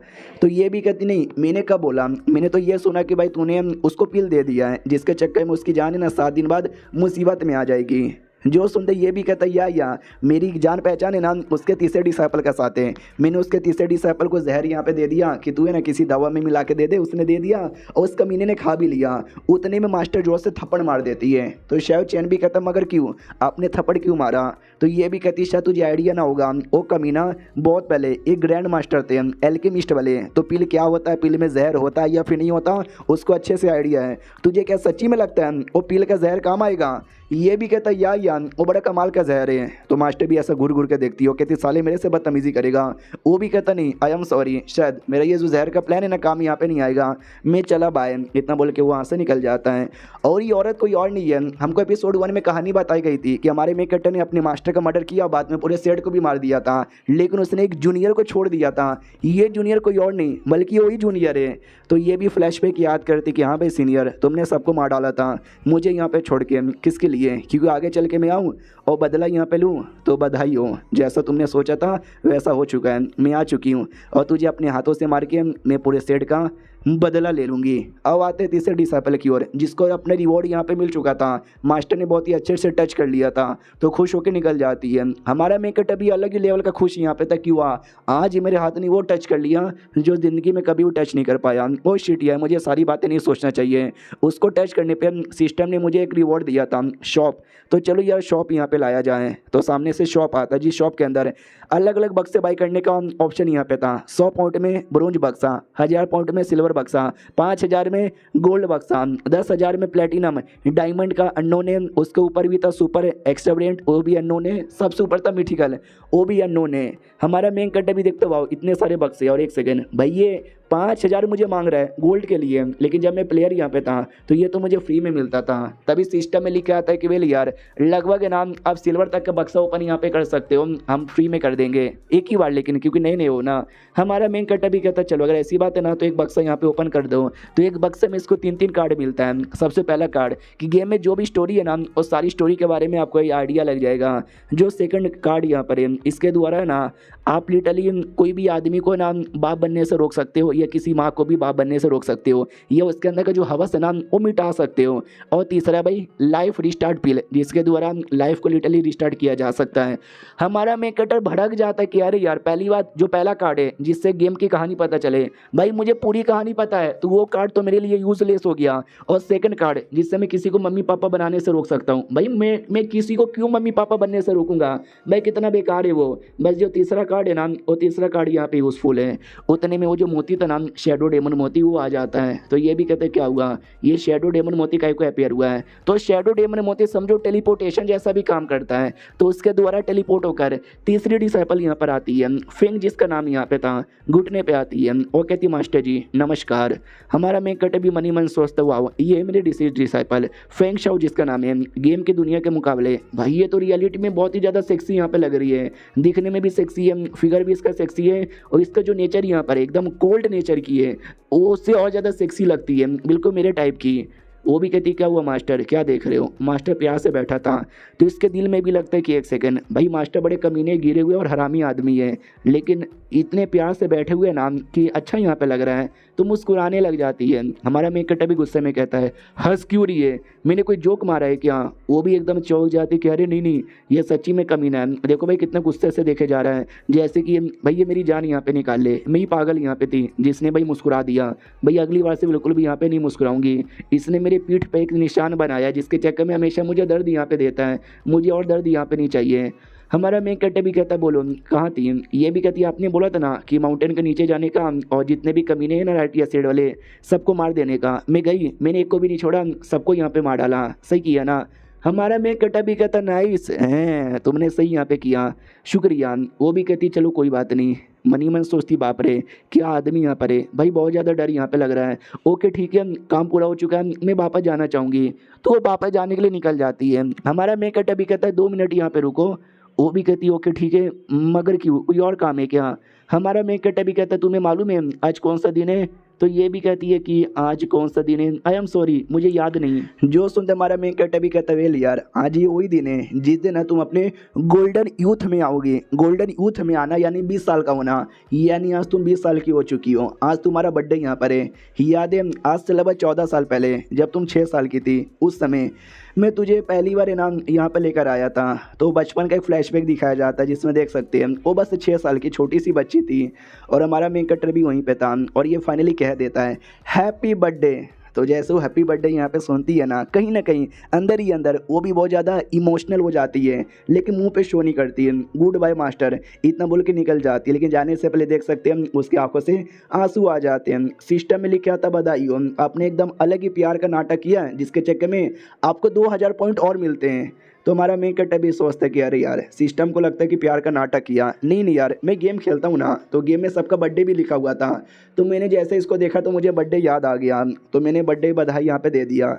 तो ये भी कहती नहीं मैंने कब बोला, मैंने तो ये सुना कि भाई तूने उसको पिल दे दिया है जिसके चक्कर में उसकी जान है ना 7 दिन बाद मुसीबत में आ जाएगी। जो सुनते ये भी कहता है या मेरी जान पहचान है ना उसके तीसरे डिसाइपल का साथ है, मैंने उसके तीसरे डिसाइपल को जहर यहाँ पे दे दिया कि तू है ना किसी दवा में मिला के दे दे, उसने दे दिया और उस कमीने ने खा भी लिया। उतने में मास्टर जोर से थप्पड़ मार देती है। तो शेव चैन भी कहता मगर क्यों, आपने थप्पड़ क्यों मारा? तो ये भी कहती शायद तुझे आइडिया ना होगा वो कमीना बहुत पहले एक ग्रैंड मास्टर थे एल्केमिस्ट वाले, तो पिल क्या होता है, पिल में जहर होता है या फिर नहीं होता उसको अच्छे से आइडिया है। तुझे क्या सच्ची में लगता है वो पिल का जहर काम आएगा? ये भी कहता या वो बड़ा कमाल का जहर है। तो मास्टर भी ऐसा घूर घूर के देखती हो, कहती साले मेरे से बदतमीजी करेगा। वो भी कहता नहीं आई एम सॉरी, शायद मेरा ये जो जहर का प्लान है ना काम यहाँ पे नहीं आएगा, मैं चला बाय। इतना बोल के वो वहाँ से निकल जाता है। और ये औरत कोई और नहीं है, हमको एपिसोड 1 में कहानी बताई गई थी कि हमारे मेक कटर ने अपने मास्टर का मर्डर किया, बाद में पूरे सेट को भी मार दिया था, लेकिन उसने एक जूनियर को छोड़ दिया था। ये जूनियर कोई और नहीं बल्कि वही जूनियर है। तो ये भी फ्लैशबैक याद करती कि हाँ भाई सीनियर तुमने सबको मार डाला था, मुझे यहाँ पे छोड़ के किसके लिए, क्योंकि आगे चल के मैं आऊँ और बदला यहाँ पे लूँ। तो बधाई हो, जैसा तुमने सोचा था वैसा हो चुका है, मैं आ चुकी हूँ और तुझे अपने हाथों से मार के मैं पूरे सेट का बदला ले लूँगी। अब आते तीसरे डिसाइपल की ओर जिसको अपने रिवॉर्ड यहाँ पे मिल चुका था, मास्टर ने बहुत ही अच्छे से टच कर लिया था, तो खुश होकर निकल जाती है। हमारा मेकअप अभी अलग ही लेवल का खुश यहाँ पे तक कि हुआ आज मेरे हाथ ने वो टच कर लिया जो ज़िंदगी में कभी वो टच नहीं कर पाया। वो शिट यार मुझे सारी बातें नहीं सोचना चाहिए। उसको टच करने पर सिस्टम ने मुझे एक रिवॉर्ड दिया था शॉप, तो चलो यार शॉप यहाँ पे लाया जाए। तो सामने से शॉप आता है, जिस शॉप के अंदर अलग अलग बक्से बाई करने का ऑप्शन यहाँ पे था। 100 पॉइंट में ब्रोंज बक्सा, 1000 पॉइंट में सिल्वर बक्सा, 5000 में गोल्ड बक्सा, 10,000 में प्लेटिनम, डायमंड का अननोन है, उसके ऊपर भी था सुपर एक्स्ट्रावेरिएंट वो भी अननोन है, सबसे ऊपर था मिथिकल वो भी अननोन है। हमारा मेन कट्टा भी देखते हो इतने सारे बक्से। और एक सेकेंड भाई ये 5000 मुझे मांग रहा है गोल्ड के लिए, लेकिन जब मैं प्लेयर यहाँ पे था तो ये तो मुझे फ्री में मिलता था। तभी सिस्टम में लिखा आता है कि वेल यार लगभग नाम आप सिल्वर तक का बक्सा ओपन यहाँ पे कर सकते हो, हम फ्री में कर देंगे एक ही बार, लेकिन क्योंकि नए नए हो ना। हमारा मेन कट्टा भी कहता चलो अगर ऐसी बात है ना तो एक बक्सा यहाँ पे ओपन कर दो। तो एक बक्से में इसको 3-3 कार्ड मिलता है। सबसे पहला कार्ड कि गेम में जो भी स्टोरी है ना उस सारी स्टोरी के बारे में आपको ये आइडिया लग जाएगा। जो सेकंड कार्ड यहाँ पर है इसके द्वारा है ना आप लिटरली कोई भी आदमी को ना बाप बनने से रोक सकते हो या किसी माँ को भी बाप बनने से रोक सकते हो, या उसके अंदर का जो हवस है ना वो मिटा सकते हो। और तीसरा भाई लाइफ रिस्टार्ट पिल जिसके द्वारा लाइफ को लिटरली रिस्टार्ट किया जा सकता है। हमारा मेन कटर भड़क जाता है कि अरे यार पहली बात जो पहला कार्ड है जिससे गेम की कहानी पता चले, भाई मुझे पूरी कहानी पता है तो वो कार्ड तो मेरे लिए यूजलेस हो गया। और सेकंड कार्ड जिससे मैं किसी को मम्मी पापा बनाने से रोक सकता हूँ, भाई मैं किसी को क्यों मम्मी पापा बनने से रोकूंगा, भाई कितना बेकार है वो। बस जो तीसरा कार्ड है ना वो तीसरा कार्ड यहाँ पे यूजफुल है। उतने में वो जो मोती था नाम शेडो डेमन मोती वो आ जाता है। तो ये भी कहते क्या हुआ, ये शेडो डेमन मोती का को अपेयर हुआ है। तो शेडो डेमन मोती समझो टेलीपोर्टेशन जैसा भी काम करता है, तो उसके द्वारा टेलीपोर्ट होकर तीसरी डिसाइपल यहाँ पर आती है फेंग जिसका नाम यहाँ पे था, घुटने पे आती है और कहती मास्टर जी नमस्कार। हमारा मेन कटे भी मनी मन सोचता हुआ ये मेरे डिसाइपल फेंग शाओ जिसका नाम है। गेम की दुनिया के मुकाबले भाई ये तो रियलिटी में बहुत ही ज़्यादा सेक्सी यहाँ पे लग रही है, दिखने में भी सेक्सी है, फिगर भी इसका सेक्सी है और इसका जो नेचर यहाँ पर एकदम कोल्ड नेचर की है वो उससे और ज़्यादा सेक्सी लगती है, बिल्कुल मेरे टाइप की। वो भी कहती क्या हुआ मास्टर क्या देख रहे हो। मास्टर प्यार से बैठा था तो इसके दिल में भी लगता है कि एक सेकंड भाई मास्टर बड़े कमीने गिरे हुए और हरामी आदमी है, लेकिन इतने प्यार से बैठे हुए ना कि अच्छा यहाँ पे लग रहा है, तो मुस्कुराने लग जाती है। हमारा मेन कैरेक्टर भी गुस्से में कहता है हंस क्यों रही है, मैंने कोई जोक मारा है क्या? वो भी एकदम चौंक जाती कि अरे नहीं नहीं, ये सच्ची में कमीना है। देखो भाई कितना गुस्से से देखे जा रहा है, जैसे कि भाई ये मेरी जान यहाँ पे निकाल ले, मैं ही पागल यहाँ पे थी जिसने भाई मुस्कुरा दिया। भाई अगली बार से बिल्कुल भी यहाँ पे नहीं मुस्कुराऊंगी। इसने मेरे पीठ पे एक निशान बनाया जिसके चक्कर में हमेशा मुझे दर्द यहाँ पे देता है, मुझे और दर्द यहाँ पे नहीं चाहिए। हमारा मेन कैरेक्टर भी कहता बोलो कहाँ थी, ये भी कहती आपने बोला था ना कि माउंटेन के नीचे जाने का और जितने भी कमीने हैं ना राइट या साइड वाले सबको मार देने का। मैं गई, मैंने एक को भी नहीं छोड़ा, सबको यहाँ पे मार डाला, सही किया ना? हमारा मेन कैरेक्टर भी कहता नाइस है, तुमने सही यहाँ पे किया, शुक्रिया। वो भी कहती चलो कोई बात नहीं। मनी मन सोचती बाप रे क्या आदमी यहाँ पर है, भाई बहुत ज़्यादा डर यहाँ पे लग रहा है। ओके ठीक है, काम पूरा हो चुका है, मैं वापस जाना चाहूँगी। तो वो वापस जाने के लिए निकल जाती है। हमारा मेन कैरेक्टर भी कहता है 2 मिनट यहाँ पे रुको। वो भी कहती है ओके ठीक है, मगर क्यों, कोई और काम है क्या? हमारा मेन कैरेक्टर भी कहता है तुम्हें मालूम है आज कौन सा दिन है? तो ये भी कहती है कि आज कौन सा दिन है, आई एम सॉरी मुझे याद नहीं। जो सुनते हमारा मेन कैरेक्टर भी कहता है वेल यार आज ये वही दिन है जिस दिन है तुम अपने गोल्डन यूथ में आओगे। गोल्डन यूथ में आना यानी 20 साल का होना, यानी आज तुम 20 साल की हो चुकी हो। आज तुम्हारा बर्थडे यहाँ पर है, याद है आज से लगभग 14 साल पहले जब तुम 6 साल की थी, उस समय मैं तुझे पहली बार इनाम यहाँ पे लेकर आया था। तो बचपन का एक फ्लैशबैक दिखाया जाता है जिसमें देख सकते हैं वो बस 6 साल की छोटी सी बच्ची थी और हमारा मेन कैरेक्टर भी वहीं पे था और ये फाइनली कह देता है हैप्पी बर्थडे। तो जैसे वो हैप्पी बर्थडे यहाँ पे सुनती है ना कहीं अंदर ही अंदर वो भी बहुत ज़्यादा इमोशनल हो जाती है, लेकिन मुंह पे शो नहीं करती है। गुड बाय मास्टर इतना बोल के निकल जाती है, लेकिन जाने से पहले देख सकते हैं उसकी आंखों से आंसू आ जाते हैं। सिस्टम में लिखा था बधाई हो, आपने एकदम अलग ही प्यार का नाटक किया जिसके चक्कर में आपको 2000 पॉइंट और मिलते हैं। तो हमारा मेन कैरेक्टर भी सोचता है कि अरे यार सिस्टम को लगता है कि प्यार का नाटक किया, नहीं नहीं यार मैं गेम खेलता हूँ ना, तो गेम में सबका बर्थडे भी लिखा हुआ था। तो मैंने जैसे इसको देखा तो मुझे बर्थडे याद आ गया, तो मैंने बर्थडे बधाई यहाँ पे दे दिया।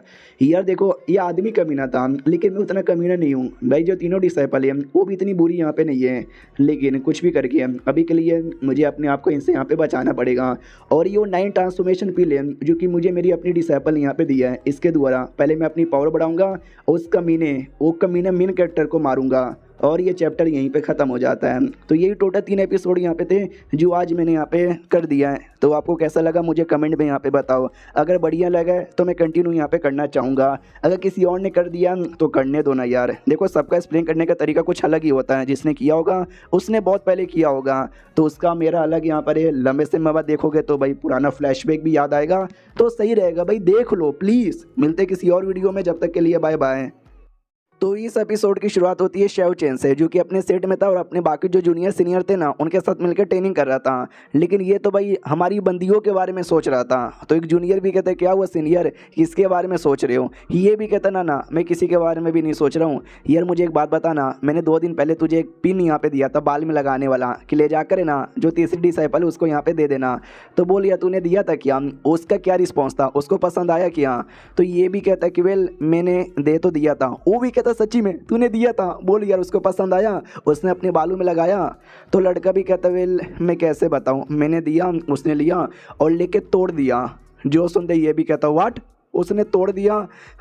यार देखो ये आदमी कमीना था, लेकिन मैं उतना कमीना नहीं हूँ भाई। जो तीनों डिसाइपल हैं वो भी इतनी बुरी यहाँ पे नहीं है, लेकिन कुछ भी करके अभी के लिए मुझे अपने आप को इनसे यहाँ पे बचाना पड़ेगा। और ये 9 ट्रांसफॉर्मेशन पिल है जो कि मुझे मेरी अपनी डिसाइपल ने यहाँ पे दिया है, इसके द्वारा पहले मैं अपनी पावर बढ़ाऊंगा और उस कमीने मेन कैरेक्टर को मारूंगा और ये चैप्टर यहीं पे ख़त्म हो जाता है। तो यही टोटल 3 एपिसोड यहाँ पे थे जो आज मैंने यहाँ पे कर दिया है। तो आपको कैसा लगा मुझे कमेंट में यहाँ पे बताओ। अगर बढ़िया लगा तो मैं कंटिन्यू यहाँ पे करना चाहूँगा, अगर किसी और ने कर दिया तो करने दो ना यार। देखो सबका एक्सप्लेन करने का तरीका कुछ अलग ही होता है, जिसने किया होगा उसने बहुत पहले किया होगा तो उसका मेरा अलग यहाँ पर है। लंबे से बाद देखोगे तो भाई पुराना फ्लैशबैक भी याद आएगा, तो सही रहेगा भाई, देख लो प्लीज़। मिलते किसी और वीडियो में, जब तक के लिए बाय बाय। तो इस एपिसोड की शुरुआत होती है शेव चेन से, जो कि अपने सेट में था और अपने बाकी जो जूनियर सीनियर थे ना उनके साथ मिलकर ट्रेनिंग कर रहा था। लेकिन ये तो भाई हमारी बंदियों के बारे में सोच रहा था। तो एक जूनियर भी कहता है क्या हुआ सीनियर किसके बारे में सोच रहे हो? ये भी कहता ना ना मैं किसी के बारे में भी नहीं सोच रहा हूँ। यार मुझे एक बात बताना, मैंने 2 दिन पहले तुझे एक पिन यहाँ पे दिया था बाल में लगाने वाला कि ले जाकर है ना जो तीसरी डिसाइपल है उसको यहाँ पे दे देना। तो बोल यार तूने दिया था क्या? उसका क्या रिस्पॉन्स था, उसको पसंद आया क्या? तो ये भी कहता है कि वेल मैंने दे तो दिया था। वो भी कहता सच्ची में तूने दिया था? बोल यार उसको पसंद आया, उसने अपने बालों में लगाया। तो लड़का भी कहता वेल मैं कैसे बताऊं, मैंने दिया, उसने लिया और लेके तोड़ दिया। जो सुनते ये भी कहता व्हाट, उसने तोड़ दिया?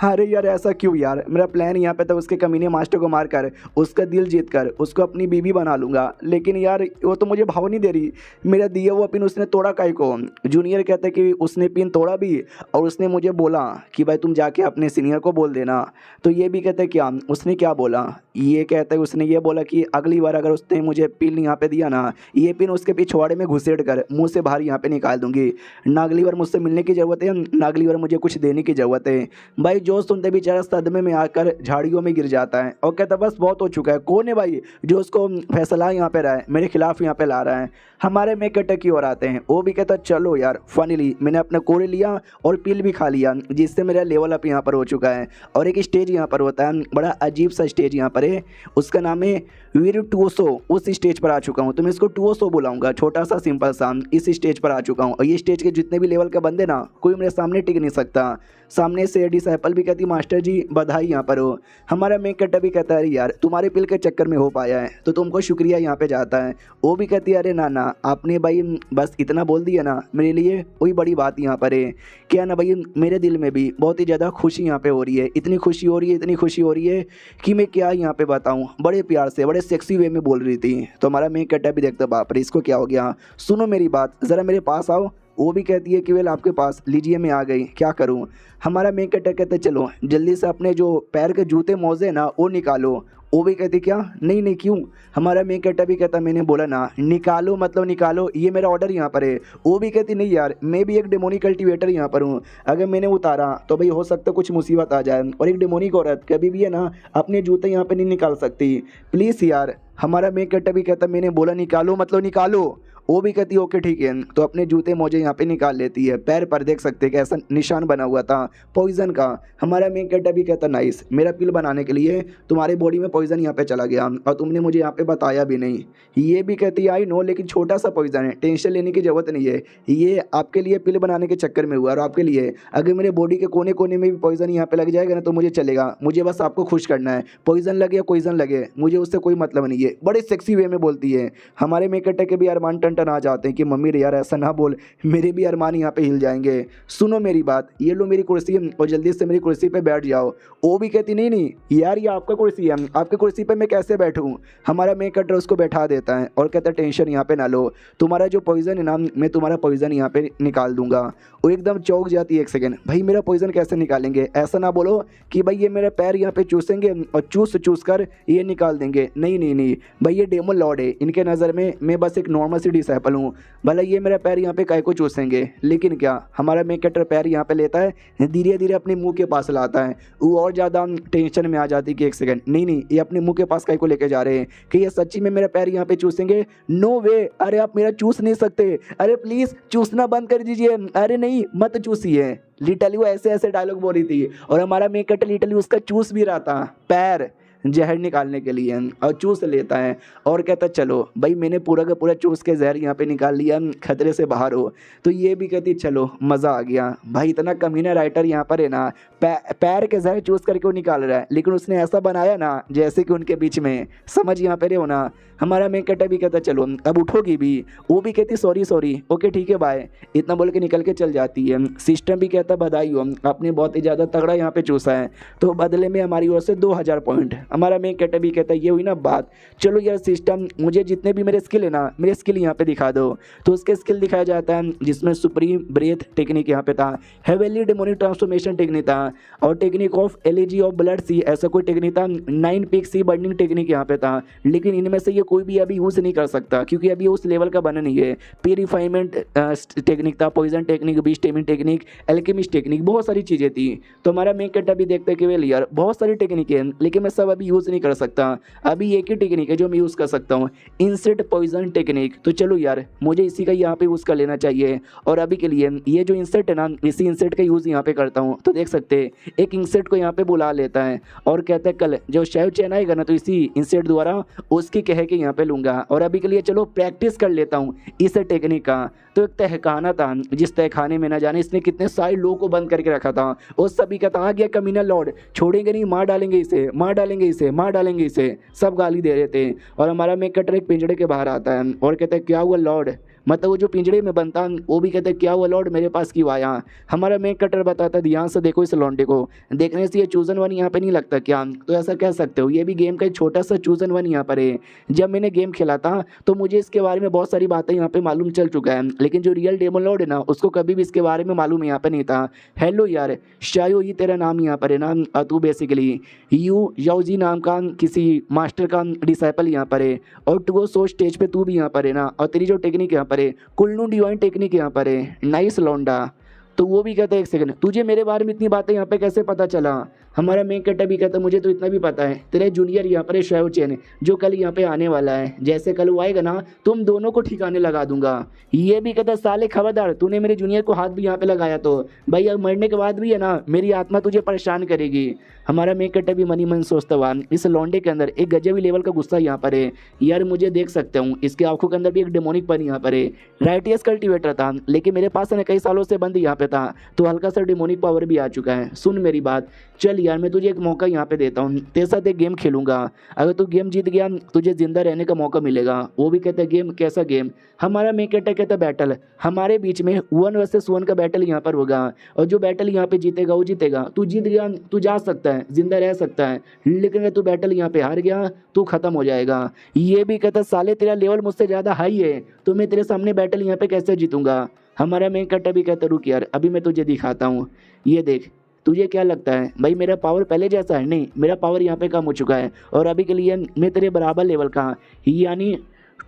अरे यार ऐसा क्यों यार, मेरा प्लान यहाँ पे था उसके कमीने मास्टर को मारकर उसका दिल जीत कर उसको अपनी बीवी बना लूँगा, लेकिन यार वो तो मुझे भाव नहीं दे रही। मेरा दिया हुआ पिन उसने तोड़ा काहे को? जूनियर कहते कि उसने पिन तोड़ा भी और उसने मुझे बोला कि भाई तुम जाके अपने सीनियर को बोल देना। तो ये भी कहते क्या उसने क्या बोला? ये कहते उसने ये बोला कि अगली बार अगर उसने मुझे पिन यहाँ पे दिया ना, ये पिन उसके पिछवाड़े में घुसेड़ कर मुँह से बाहर यहाँ पे निकाल दूंगी। ना अगली बार मुझसे मिलने की ज़रूरत है, ना अगली बार मुझे कुछ देने की ज़रूरत है। भाई जो सुनते बेचारा सदमे में आकर झाड़ियों में गिर जाता है और कहता बस बहुत हो चुका है। कौन है भाई जो उसको फैसला यहाँ पे रहा है, मेरे खिलाफ यहाँ पे ला रहा है? हमारे मेकट की ओर आते हैं, वो भी कहता चलो यार फाइनली मैंने अपना कोरे लिया और पिल भी खा लिया जिससे मेरा लेवल अप यहाँ पर हो चुका है। और एक स्टेज यहाँ पर होता है, बड़ा अजीब सा स्टेज यहाँ पर है, उसका नाम है वीरटुओसो। उस स्टेज पर आ चुका हूँ, तो मैं इसको टुओसो बुलाऊंगा, छोटा सा सिंपल सा। इस स्टेज पर आ चुका हूँ और ये स्टेज के जितने भी लेवल के बंदे ना कोई मेरे सामने टिक नहीं सकता। सामने से डिसाइपल भी कहती मास्टर जी बधाई यहाँ पर हो। हमारा मेन कैरेक्टर भी कहता है अरे यार तुम्हारे पिल के चक्कर में हो पाया है तो तुमको शुक्रिया यहाँ पे जाता है। वो भी कहती है अरे ना ना आपने भाई बस इतना बोल दिया ना मेरे लिए वही बड़ी बात यहाँ पर है। क्या ना भाई मेरे दिल में भी बहुत ही ज़्यादा खुशी यहाँ पे हो रही है, इतनी खुशी हो रही है, इतनी खुशी हो रही है कि मैं क्या यहाँ पे बताऊँ। बड़े प्यार से बड़े सेक्सी वे में बोल रही थी। तो हमारा मेन कैरेक्टर भी देखता बाप रे इसको क्या हो गया, सुनो मेरी बात ज़रा मेरे पास आओ। वो भी कहती है कि वेल आपके पास लीजिए मैं आ गई क्या करूं। हमारा मेन कैरेक्टर कहते चलो जल्दी से अपने जो पैर के जूते मोजे ना वो निकालो। वो भी कहती क्या नहीं नहीं क्यों। हमारा मेन कैरेक्टर भी कहता मैंने बोला ना निकालो मतलब निकालो ये मेरा ऑर्डर यहाँ पर है। वो भी कहती नहीं यार मैं भी एक डेमोनिक कल्टीवेटर यहाँ पर हूँ, अगर मैंने उतारा तो भाई हो सकता कुछ मुसीबत आ जाए और एक डेमोनिक औरत कभी भी है ना अपने जूते यहाँ पर नहीं निकाल सकती प्लीज़ यार। हमारा मेन कैरेक्टर भी कहता मैंने बोला निकालो मतलब निकालो। वो भी कहती है ओके ठीक है। तो अपने जूते मोजे यहाँ पे निकाल लेती है, पैर पर देख सकते हैं कि ऐसा निशान बना हुआ था पॉइजन का। हमारा मेन कैरेक्टर भी कहता नाइस मेरा पिल बनाने के लिए तुम्हारे बॉडी में पॉइजन यहाँ पे चला गया और तुमने मुझे यहाँ पे बताया भी नहीं। ये भी कहती है आई नो लेकिन छोटा सा पॉइजन है, टेंशन लेने की ज़रूरत नहीं है, ये आपके लिए पिल बनाने के चक्कर में हुआ और आपके लिए अगर मेरे बॉडी के कोने कोने में भी पॉइजन यहाँ पे लग जाएगा ना तो मुझे चलेगा, मुझे बस आपको खुश करना है, पॉइजन लगे या पॉइजन लगे मुझे उससे कोई मतलब नहीं है। बड़े सेक्सी वे में बोलती है। हमारे मेन कैरेक्टर के भी अरमान टन आ जाते हैं कि मम्मी रे यार ऐसा ना बोल, मेरे भी अरमान यहाँ पे हिल जाएंगे। सुनो मेरी बात ये लो मेरी कुर्सी और जल्दी से मेरी कुर्सी पे बैठ जाओ। वो भी कहती नहीं नहीं यार ये आपका कुर्सी है, आपकी कुर्सी पे मैं कैसे बैठूं। हमारा मेन कैरेक्टर उसको बैठा देता है और कहता है टेंशन यहाँ पे ना लो, तुम्हारा जो पॉइजन है ना मैं तुम्हारा पॉइजन यहाँ पे निकाल दूंगा। वो एकदम चौंक जाती है एक सेकेंड भाई मेरा पॉइजन कैसे निकालेंगे, ऐसा ना बोलो कि भाई ये मेरे पैर यहाँ पे चूसेंगे और चूस कर ये निकाल देंगे। नहीं नहीं नहीं भाई ये डेमन लॉर्ड है, इनके नज़र में मैं बस एक नॉर्मल सी डिसाइपल हूँ, भला ये मेरा पैर यहाँ पे काय को चूसेंगे। लेकिन क्या हमारा मेन कैरेक्टर पैर यहाँ पे लेता है धीरे धीरे अपने मुंह के पास लाता है। वो और ज़्यादा टेंशन में आ जाती कि एक सेकंड नहीं नहीं ये अपने मुंह के पास काय को लेके जा रहे हैं कि ये सच्ची में मेरा पैर यहाँ पे चूसेंगे। नो वे, अरे आप मेरा चूस नहीं सकते, अरे प्लीज़ चूसना बंद कर दीजिए, अरे नहीं मत चूसिए। लिटरली वो ऐसे ऐसे डायलॉग बोल रही थी और हमारा मेन कैरेक्टर लिटरली उसका चूस भी रहा था पैर जहर निकालने के लिए और चूस लेता है और कहता है चलो भाई मैंने पूरा का पूरा चूस के जहर यहाँ पे निकाल लिया, खतरे से बाहर हो। तो ये भी कहती चलो मज़ा आ गया। भाई इतना कमीना राइटर यहाँ पर है ना, पैर के जहर चूस करके वो निकाल रहा है लेकिन उसने ऐसा बनाया ना जैसे कि उनके बीच में समझ यहाँ पे रहे हो ना। हमारा मेन कैरेक्टर भी कहता चलो अब उठोगी भी, वो भी कहती सॉरी ओके ठीक है बाय, इतना बोल के निकल के चल जाती है। सिस्टम भी कहता बधाई हो आपने बहुत ही ज़्यादा तगड़ा यहाँ पे चूसा है तो बदले में हमारी ओर से 2000 पॉइंट। हमारा मेन कैरेक्टर भी कहता है ये हुई ना बात, चलो यार सिस्टम मुझे जितने भी मेरे स्किल है ना मेरे स्किल यहाँ पे दिखा दो। तो उसके स्किल दिखाया जाता है जिसमें सुप्रीम ब्रेथ टेक्निक यहाँ पे था, हेवेली डेमोनिक ट्रांसफॉर्मेशन टेक्निक था और टेक्निक ऑफ एलिजी ऑफ ब्लड सी ऐसा कोई टेक्निक था, 9 पीक सी बर्निंग टेक्निक यहाँ पे था। लेकिन इनमें से ये कोई भी अभी यूज़ नहीं कर सकता क्योंकि अभी उस लेवल का बना नहीं है। प्यूरिफाइमेंट टेक्निक था, poison technique, beast taming technique, alchemist technique, बहुत सारी चीज़ें थी। तो हमारा मेन कैरेक्टर भी देखते हैं कि वेल यार बहुत सारी टेक्निक है लेकिन मैं सब अभी यूज़ नहीं कर सकता, अभी एक ही टेक्निक है जो मैं यूज़ कर सकता हूँ, इंसेट पॉइजन टेक्निक। तो चलो यार मुझे इसी का यहाँ पे यूज़ कर लेना चाहिए और अभी के लिए ये जो इंसेट है ना इसी इंसेट का यूज़ यहाँ पे करता हूँ। तो देख सकते हैं एक इंसेट को यहाँ पे बुला लेता है और कहता है कल जो शेव चैन आएगा ना तो इसी इंसेट द्वारा उसकी कह के यहाँ पे लूँगा और अभी के लिए चलो प्रैक्टिस कर लेता हूँ इस टेक्निक का। तो एक तहखाना था जिस तहखाने में ना जाने इसने कितने सारे लोगों को बंद करके रखा था और सभी का था आ गया कमीना लॉर्ड, छोड़ेंगे नहीं, मार डालेंगे इसे, मार डालेंगे इसे, मार डालेंगे इसे, सब गाली दे रहे थे। और हमारा मेन कैरेक्टर एक पिंजड़े के बाहर आता है और कहता है क्या हुआ लॉर्ड, मतलब वो जो पिंजड़े में बनता वो भी कहता है क्या हुआ लॉर्ड मेरे पास क्यों आया। हमारा मेन कैरेक्टर बताता है ध्यान से देखो इस लॉन्डे को, देखने से ये चूजन वन यहाँ पे नहीं लगता क्या, तो ऐसा कह सकते हो ये भी गेम का एक छोटा सा चूजन वन यहाँ पर है। जब मैंने गेम खेला था तो मुझे इसके बारे में बहुत सारी बातें यहाँ पे मालूम चल चुका है लेकिन जो रियल डेमन लॉर्ड है ना उसको कभी भी इसके बारे में मालूम यहाँ पे नहीं था। हेलो यार शायो ये तेरा नाम यहाँ पर है ना, तू बेसिकली याओजी नाम का किसी मास्टर का डिसाइपल यहाँ पर है और टू सो स्टेज पे तू भी यहाँ पर है ना और तेरी जो टेक्निक यहाँ पर है कुल्लू डिवाइन टेक्निक यहाँ पर है, नाइस लौंडा। तो वो भी कहते हैं एक सेकंड तुझे मेरे बारे में इतनी बातें यहाँ पे कैसे पता चला। हमारा मेन कैरेक्टर भी कहता मुझे तो इतना भी पता है तेरे जूनियर यहाँ पर है शाओ चेन जो कल यहाँ पे आने वाला है, जैसे कल वो आएगा ना तुम दोनों को ठिकाने लगा दूंगा। ये भी कहता साले खबरदार तूने मेरे जूनियर को हाथ भी यहाँ पे लगाया तो भाई अब मरने के बाद भी है ना मेरी आत्मा तुझे परेशान करेगी। हमारा मेन कैरेक्टर भी मनी मन सोचता हुआ इस लौंडे के अंदर एक गजबी लेवल का गुस्सा यहाँ पर है। यार मुझे देख सकता हूँ इसकी आंखों के अंदर भी एक डेमोनिक पन यहाँ पर है। राइटियस कल्टीवेटर था लेकिन मेरे पास है ना कई सालों से बंद यहाँ पे था तो हल्का सा डेमोनिक पावर भी आ चुका है। सुन मेरी बात, चल यार मैं तुझे एक मौका यहाँ पे देता हूँ, तेरे साथ एक गेम खेलूंगा, अगर तू गेम जीत गया तुझे जिंदा रहने का मौका मिलेगा। वो भी कहता है गेम, कैसा गेम? हमारा मेन कैरेक्टर कहता बैटल, हमारे बीच में 1 वर्सेस 1 का बैटल यहाँ पर होगा और जो बैटल यहाँ पे जीतेगा वो जीतेगा। तू जीत गया तू जा सकता है, जिंदा रह सकता है, लेकिन अगर तू बैटल यहाँ पे हार गया तू खत्म हो जाएगा। ये भी कहता साले तेरा लेवल मुझसे ज़्यादा हाई है तो मैं तेरे सामने बैटल यहाँ पे कैसे जीतूंगा। हमारा मेन कैरेक्टर भी कहता रुक यार अभी मैं तुझे दिखाता हूँ, ये देख तुझे क्या लगता है भाई मेरा पावर पहले जैसा है? नहीं, मेरा पावर यहाँ पे कम हो चुका है और अभी के लिए मैं तेरे बराबर लेवल का यानी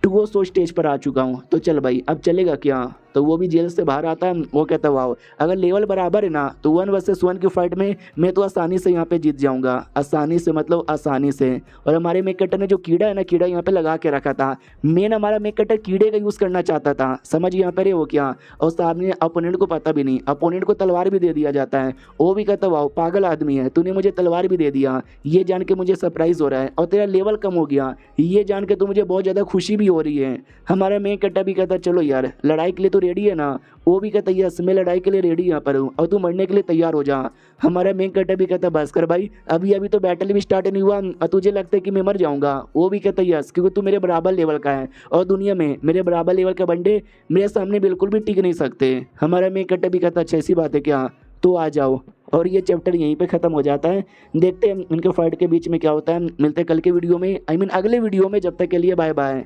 200 स्टेज पर आ चुका हूँ। तो चल भाई अब चलेगा क्या? तो वो भी जेल से बाहर आता है, वो कहता वाह अगर लेवल बराबर है ना तो 1 वर्सेस 1 की फाइट में मैं तो आसानी से यहाँ पे जीत जाऊँगा। आसानी से मतलब आसानी से। और हमारे मेन कैरेक्टर ने जो कीड़ा है ना, कीड़ा यहाँ पे लगा के रखा था, मेन हमारा मेन कैरेक्टर कीड़े का यूज़ करना चाहता था, समझ यहाँ पर वो क्या, और सामने अपोनेंट को पता भी नहीं, अपोनेंट को तलवार भी दे दिया जाता है। वो भी कहता वाह पागल आदमी है, तूने मुझे तलवार भी दे दिया, ये जान के मुझे सरप्राइज हो रहा है, और तेरा लेवल कम हो गया ये जान के तो मुझे बहुत ज़्यादा खुशी भी हो रही है। हमारा मेन कैरेक्टर भी कहता चलो यार लड़ाई के लिए तो रेडी है ना? वो भी कहता यस मैं लड़ाई के लिए रेडी यहाँ पर हूँ और तू मरने के लिए तैयार हो जा। हमारा मेन कैरेक्टर भी कहता बस कर भाई अभी अभी तो बैटल भी स्टार्ट नहीं हुआ और तुझे लगता है कि मैं मर जाऊँगा। वो भी कहता यस क्योंकि तू मेरे बराबर लेवल का है और दुनिया में मेरे बराबर लेवल के बंदे मेरे सामने बिल्कुल भी टिक नहीं सकते। हमारा मेन कैरेक्टर भी कहता अच्छा ऐसी बात है क्या, तो आ जाओ। और ये चैप्टर यहीं पे ख़त्म हो जाता है। देखते हैं इनके फाइट के बीच में क्या होता है। मिलते हैं कल के वीडियो में, आई मीन अगले वीडियो में। जब तक के लिए बाय बाय।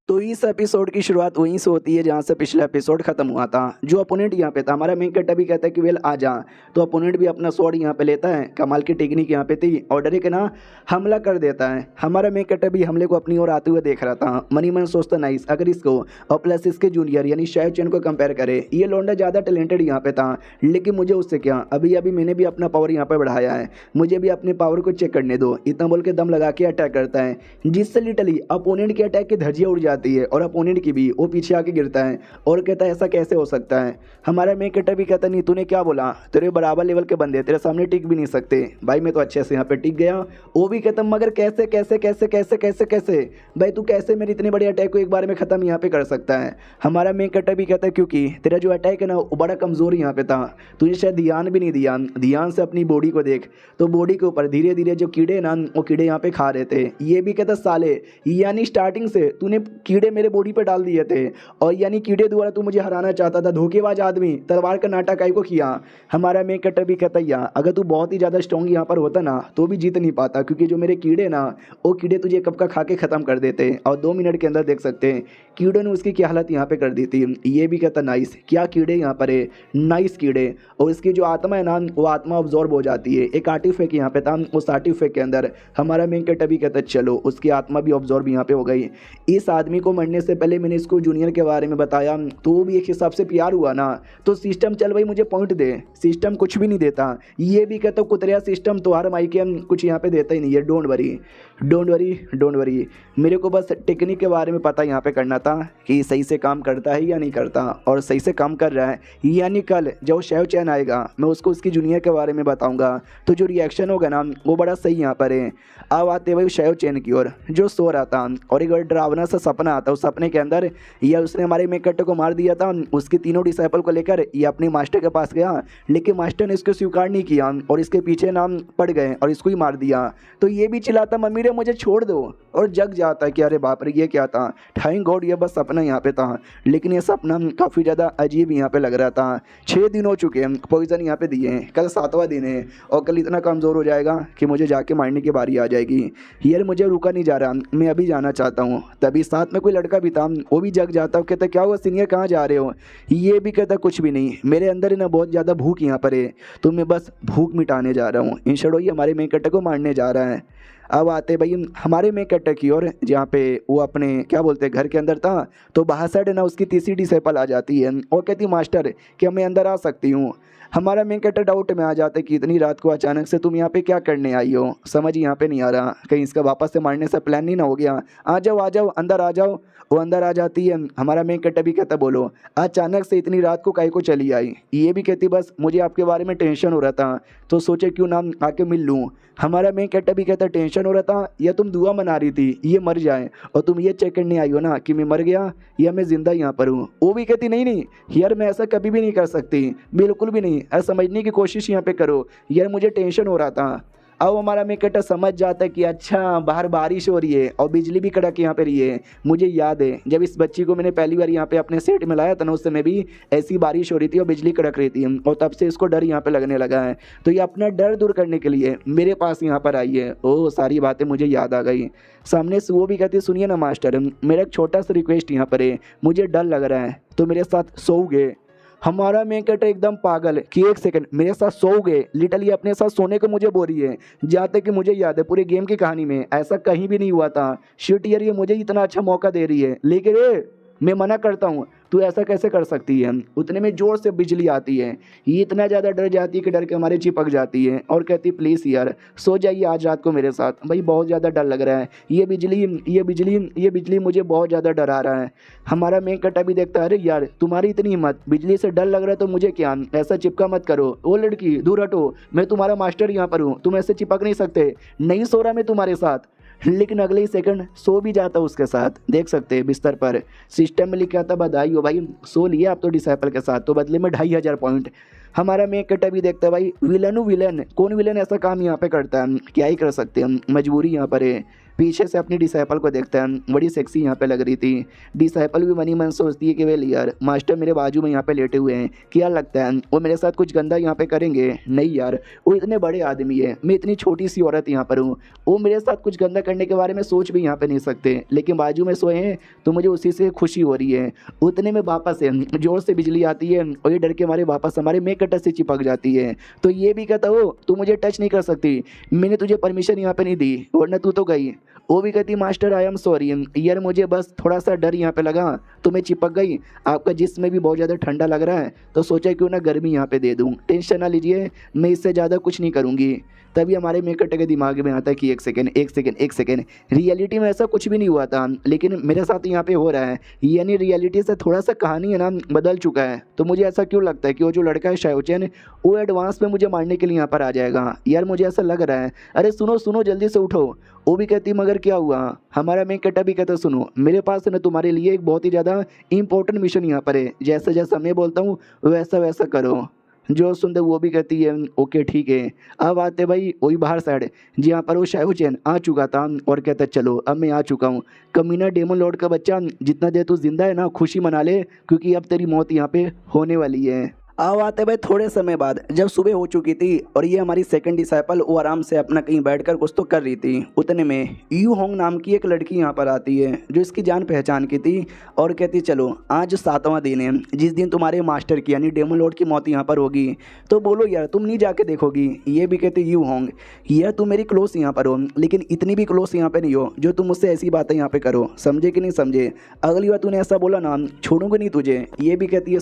तो इस एपिसोड की शुरुआत वहीं से होती है जहाँ से पिछला एपिसोड खत्म हुआ था। जो अपोनेंट यहाँ पे था, हमारा मेन कैरेक्टर भी कहता है कि वेल आ जा, तो अपोनेंट भी अपना स्वॉर्ड यहाँ पे लेता है। कमाल की टेक्निक यहाँ पे थी और डायरेक्ट ना हमला कर देता है। हमारा मेन कैरेक्टर भी हमले को अपनी ओर आते हुए देख रहा था। मनी मन सोचता नाइस अगर इसको और प्लस इसके जूनियर यानी शाओ चेन को कंपेयर करे, ये लौंडा ज़्यादा टैलेंटेड यहाँ पे था, लेकिन मुझे उससे क्या, अभी अभी मैंने भी अपना पावर यहाँ पे बढ़ाया है, मुझे भी अपने पावर को चेक करने दो। इतना बोल के दम लगा के अटैक करता है जिससे लिटरली अपोनेंट के अटैक की धज्जियाँ उड़ जाती है और अपोनेंट की भी, वो पीछे आके गिरता है और कहता है ऐसा कैसे हो सकता है। हमारा मेन कैरेक्टर भी कहता नहीं तूने क्या बोला, तेरे बराबर लेवल के बंदे तेरे सामने टिक भी नहीं सकते। भाई मैं तो अच्छे से यहाँ पे टिक गया। वो भी कहता मगर कैसे कैसे कैसे कैसे कैसे कैसे भाई तू कैसे मेरे इतने बड़े अटैक को एक बार में ख़त्म यहाँ पे कर सकता है। हमारा मेन कैरेक्टर भी कहता है क्योंकि तेरा जो अटैक है ना वो बड़ा कमज़ोर यहाँ पे था, तुझे शायद ध्यान भी नहीं दिया। ध्यान से अपनी बॉडी को देख, तो बॉडी के ऊपर धीरे धीरे जो कीड़े ना वो कीड़े यहाँ पे खा रहे थे। ये भी कहता साले यानी स्टार्टिंग से तूने कीड़े मेरे बॉडी पे डाल दिए थे और यानी कीड़े द्वारा तू मुझे हराना चाहता था, धोखेबाज आदमी, तलवार का नाटक आई को किया। हमारा मेन कैरेक्टर भी कहता यार अगर तू बहुत ही ज़्यादा स्ट्रॉन्ग यहाँ पर होता ना तो भी जीत नहीं पाता, क्योंकि जो मेरे कीड़े ना वो कीड़े तुझे कब का खा के ख़त्म कर देते और 2 मिनट के अंदर देख सकते हैं कीड़ों ने उसकी क्या हालत यहाँ पे कर दी थी। ये भी कहता नाइस क्या कीड़े यहाँ पर है, नाइस कीड़े। और इसकी जो आत्मा है ना वो आत्मा ऑब्जॉर्ब हो जाती है। एक आर्टिफैक्ट यहाँ पे था, उस आर्टिफैक्ट के अंदर हमारा मेन कैरेक्टर भी कहता चलो उसकी आत्मा भी ऑब्जॉर्ब यहाँ पे हो गई। इस आदमी को मरने से पहले मैंने इसको जूनियर के बारे में बताया तो वो भी एक हिसाब से प्यार हुआ ना, तो सिस्टम चल भाई मुझे पॉइंट दे, सिस्टम कुछ भी नहीं देता। ये भी कहता कुतरिया सिस्टम तो हर माई के कुछ यहाँ पे देता ही नहीं है। Don't worry don't worry don't worry, मेरे को बस टेक्निक के बारे में पता यहाँ पे करना था कि सही से काम करता है या नहीं करता, और सही से काम कर रहा है। यानी कल जब शाओ चेन आएगा मैं उसको उसकी जूनियर के बारे में बताऊंगा तो जो रिएक्शन होगा ना वो बड़ा सही यहाँ पर है। अब आते भाई शाओ चेन की ओर, जो सो रहा था और एक बार डरावना सा सपना आता, उस सपने के अंदर या उसने हमारे मेन कैरेक्टर को मार दिया था। उसके तीनों डिसाइपल को लेकर ये अपने मास्टर के पास गया, लेकिन मास्टर ने इसको स्वीकार नहीं किया और इसके पीछे नाम पड़ गए और इसको ही मार दिया। तो ये भी चिल्लाता मम्मी रे मुझे छोड़ दो, और जग जाता है कि अरे बाप रे ये क्या था। थैंक गॉड ये बस सपना यहाँ पे था, लेकिन ये सपना काफ़ी ज़्यादा अजीब यहाँ पे लग रहा था। 6 दिन हो चुके हैं पॉइजन यहाँ पे दिए हैं, कल 7वां दिन है और कल इतना कमज़ोर हो जाएगा कि मुझे जाके मारने की बारी आ जाएगी। यार मुझे रुका नहीं जा रहा, मैं अभी जाना चाहता हूँ। तभी साथ में कोई लड़का भी था, वो भी जग जाता है, कहता क्या हुआ सीनियर कहाँ जा रहे हो। ये भी कहता कुछ भी नहीं, मेरे अंदर है ना बहुत ज़्यादा भूख यहाँ पर है, तो मैं बस भूख मिटाने जा रहा हूँ। इन शॉर्ट ये हमारे मेन कैरेक्टर को मारने जा रहा है। अब आते भाई हमारे मेन कैरेक्टर की ओर, जहाँ पे वो अपने क्या बोलते हैं घर के अंदर था, तो बाहर साइड ना उसकी तीसरी डिसेबल आ जाती है और कहती मास्टर कि मैं अंदर आ सकती हूँ। हमारा मेन कैरेक्टर डाउट में आ जाता है कि इतनी रात को अचानक से तुम यहाँ पे क्या करने आई हो, समझ यहाँ पे नहीं आ रहा, कहीं इसका वापस से मारने से प्लान नहीं ना हो गया। आ जाओ अंदर आ जाओ। वो अंदर आ जाती है, हमारा मेन कैरेक्टर भी कहता बोलो अचानक से इतनी रात को काहे को चली आई। ये भी कहती बस मुझे आपके बारे में टेंशन हो रहा था तो सोचे क्यों ना आके मिल लूँ। हमारा मेन कैरेक्टर भी कहता टेंशन हो रहा था या तुम दुआ मना रही थी ये मर जाए, और तुम ये चेक करने आई हो ना कि मैं मर गया या मैं जिंदा यहाँ पर हूँ। वो भी कहती नहीं नहीं यार मैं ऐसा कभी भी नहीं कर सकती, बिल्कुल भी नहीं, ऐसा समझने की कोशिश यहाँ पे करो यार, मुझे टेंशन हो रहा था। अब हमारा मेन कैरेक्टर समझ जाता है कि अच्छा बाहर बारिश हो रही है और बिजली भी कड़क यहाँ पे रही है। मुझे याद है जब इस बच्ची को मैंने पहली बार यहाँ पे अपने सेट में लाया था ना, उस समय भी ऐसी बारिश हो रही थी और बिजली कड़क रही थी, और तब से इसको डर यहाँ पे लगने लगा है। तो ये अपना डर दूर करने के लिए मेरे पास यहाँ पर आई है। ओह सारी बातें मुझे याद आ गई। सामने से वो भी कहती है सुनिए ना मास्टर, मेरा एक छोटा सा रिक्वेस्ट यहाँ पर है, मुझे डर लग रहा है तो मेरे साथ सोओगे। हमारा मेन कैरेक्टर एकदम पागल कि एक सेकंड मेरे साथ सोओगे, लिटरली अपने साथ सोने को मुझे बोल रही है। जहाँ तक कि मुझे याद है पूरे गेम की कहानी में ऐसा कहीं भी नहीं हुआ था। शिट यार ये मुझे इतना अच्छा मौका दे रही है, लेकिन मैं मना करता हूँ, तू ऐसा कैसे कर सकती है। उतने में जोर से बिजली आती है, ये इतना ज़्यादा डर जाती है कि डर के हमारे चिपक जाती है और कहती प्लीज़ यार सो जाइए आज रात को मेरे साथ, भाई बहुत ज़्यादा डर लग रहा है, ये बिजली मुझे बहुत ज़्यादा डरा रहा है। हमारा मेन कटा भी देखता है अरे यार तुम्हारी इतनी हिम्मत, बिजली से डर लग रहा है तो मुझे क्या, ऐसा चिपका मत करो। ओ लड़की दूर हटो, मैं तुम्हारा मास्टर यहाँ पर हूँ, तुम ऐसे चिपक नहीं सकते। नहीं सो रहा मैं तुम्हारे साथ, लेकिन अगले ही सेकंड सो भी जाता उसके साथ। देख सकते हैं बिस्तर पर सिस्टम में लिखा था बधाई हो भाई सो लिया आप तो डिसाइपल के साथ, तो बदले में 2500 पॉइंट। हमारा मेन कैरेक्टर भी देखता है भाई विलन कौन विलन ऐसा काम यहाँ पे करता है, क्या ही कर सकते हैं, मजबूरी यहाँ पर है। पीछे से अपनी डिसाइपल को देखता है, बड़ी सेक्सी यहाँ पे लग रही थी। डिसाइपल भी मनी मन सोचती है कि वेल यार मास्टर मेरे बाजू में यहाँ पे लेटे हुए हैं, क्या लगता है वो मेरे साथ कुछ गंदा यहाँ पे करेंगे। नहीं यार वो इतने बड़े आदमी है, मैं इतनी छोटी सी औरत यहाँ पर हूँ, वो मेरे साथ कुछ गंदा करने के बारे में सोच भी यहाँ पे नहीं सकते, लेकिन बाजू में सोए हैं तो मुझे उसी से खुशी हो रही है। उतने में वापस है जोर से बिजली आती है और ये डर के हमारे वापस हमारे मेन कैरेक्टर से चिपक जाती है। तो ये भी कहता हो तू मुझे टच नहीं कर सकती, मैंने तुझे परमिशन यहाँ पे नहीं दी वरना तू तो गई। वो भी कहती मास्टर आई एम सॉरी यार मुझे बस थोड़ा सा डर यहाँ पे लगा तो मैं चिपक गई, आपका जिस्म में भी बहुत ज़्यादा ठंडा लग रहा है तो सोचा क्यों ना गर्मी यहाँ पे दे दूँ, टेंशन ना लीजिए मैं इससे ज़्यादा कुछ नहीं करूँगी। तभी हमारे मेन कैरेक्टर के दिमाग में आता है कि एक सेकेंड रियलिटी में ऐसा कुछ भी नहीं हुआ था लेकिन मेरे साथ यहाँ पे हो रहा है, यानी रियलिटी से थोड़ा सा कहानी है ना बदल चुका है। तो मुझे ऐसा क्यों लगता है कि वो जो लड़का है शायोचेन वो एडवांस में मुझे मारने के लिए यहाँ पर आ जाएगा, यार मुझे ऐसा लग रहा है। अरे सुनो जल्दी से उठो। वो भी कहती मगर क्या हुआ। हमारा मेन कैरेक्टर भी कहता सुनो मेरे पास है ना तुम्हारे लिए एक बहुत ही ज़्यादा इंपॉर्टेंट मिशन यहाँ पर है, जैसा जैसा मैं बोलता हूँ वैसा वैसा करो। जो सुनते वो भी कहती है ओके ठीक है। अब आते भाई वही बाहर साइड जहाँ पर वो शायोचेन आ चुका था और कहता चलो अब मैं आ चुका हूँ, कमीना डेमन लॉर्ड का बच्चा जितना देर तू जिंदा है ना खुशी मना ले क्योंकि अब तेरी मौत यहाँ पे होने वाली है। अब आते भाई थोड़े समय बाद जब सुबह हो चुकी थी और ये हमारी सेकंड डिसाइपल वो आराम से अपना कहीं बैठकर कुछ तो कर रही थी, उतने में यू होंग नाम की एक लड़की यहाँ पर आती है जो इसकी जान पहचान की थी और कहती चलो आज 7वां दिन है जिस दिन तुम्हारे मास्टर की यानी डेमन लॉर्ड की मौत यहाँ पर होगी, तो बोलो यार तुम नहीं जाके देखोगी। ये भी कहती यू होंग यार तुम मेरी क्लोज यहाँ पर हो लेकिन इतनी भी क्लोज यहाँ पे नहीं हो जो तुम मुझसे ऐसी बातें यहाँ पे करो, समझे कि नहीं समझे, अगली बार तूने ऐसा बोला ना छोड़ूंगी नहीं तुझे। ये भी कहती है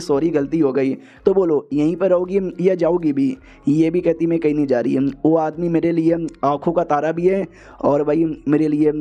सॉरी गलती हो गई। तो बोलो यहीं पर रहोगी या जाओगी भी। ये भी कहती मैं कहीं नहीं जा रही है, वो आदमी मेरे लिए आंखों का तारा भी है और भाई मेरे लिए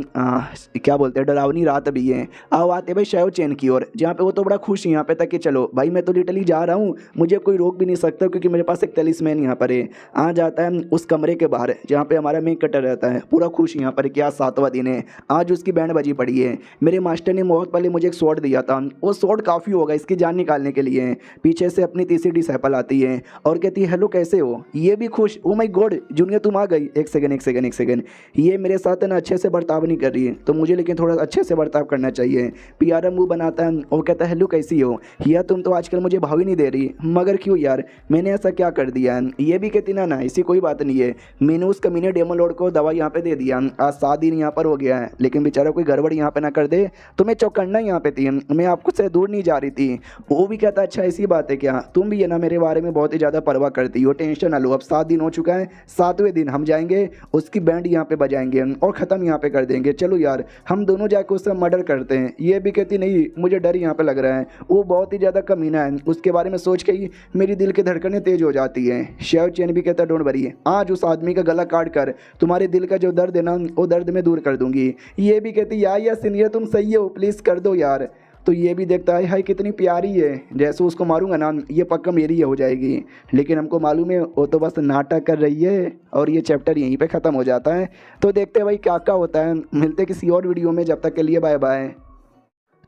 क्या बोलते हैं डरावनी रात भी है। अब आते भाई शायोचेन की ओर जहाँ पे वो तो बड़ा खुश है यहाँ पे तक कि चलो भाई मैं तो लिटरली जा रहा हूँ, मुझे कोई रोक भी नहीं सकता क्योंकि मेरे पास एक तलिस्मैन यहाँ पर है। आ जाता है उस कमरे के बाहर जहाँ पे हमारा मेन कटर रहता है, पूरा खुश यहाँ पर कि आज 7वां दिन है, आज उसकी बैंड बजी पड़ी है। मेरे मास्टर ने बहुत पहले मुझे एक स्वॉर्ड दिया था, वो स्वॉर्ड काफ़ी होगा इसकी जान निकालने के लिए। पीछे से अपनी तीसरी डिसाइपल आती है और कहती है हेलो कैसे हो। ये भी खुश ओ माय गॉड जूनियर तुम आ गई। एक सेकंड ये मेरे साथ ना अच्छे से बर्ताव नहीं कर रही है तो मुझे लेकिन थोड़ा अच्छे से बर्ताव करना चाहिए। पियारा मुंह बनाता है और कहता है हेलो कैसी हो। या तुम तो आजकल मुझे भाव ही नहीं दे रही, मगर क्यों यार मैंने ऐसा क्या कर दिया। ये भी कहती ना ऐसी कोई बात नहीं है, मैंने उस कमीने डेमन लॉर्ड को दवा यहाँ पे दे दिया, आज 7 दिन यहाँ पर हो गया है, लेकिन बेचारा कोई गड़बड़ यहाँ पे ना कर दे तो मैं चौकन्ना यहाँ पे थी, मैं आपको से दूर नहीं जा रही थी। वो भी कहता अच्छा ऐसी बात बातें क्या, तुम भी है ना मेरे बारे में बहुत ही ज़्यादा परवाह करती हो। टेंशन ना लो, अब 7 दिन हो चुका है, 7वें दिन हम जाएंगे, उसकी बैंड यहाँ पे बजाएंगे और ख़त्म यहाँ पे कर देंगे। चलो यार हम दोनों जाके उसका मर्डर करते हैं। ये भी कहती नहीं मुझे डर यहाँ पे लग रहा है, वो बहुत ही ज़्यादा कमीना है, उसके बारे में सोच के ही मेरी दिल की धड़कनें तेज़ हो जाती हैं। शेव चैन भी कहता डोंट वरी, आज उस आदमी का गला काट कर तुम्हारे दिल का जो दर्द है ना वो दर्द में दूर कर दूंगी। ये भी कहती यार सीनियर तुम सही हो, प्लीज़ कर दो यार। तो ये भी देखता है हाय कितनी प्यारी है, जैसे उसको मारूंगा ना ये पक्का मेरी ही हो जाएगी। लेकिन हमको मालूम है वो तो बस नाटक कर रही है और ये चैप्टर यहीं पे ख़त्म हो जाता है। तो देखते हैं भाई क्या क्या होता है, मिलते किसी और वीडियो में, जब तक के लिए बाय बाय।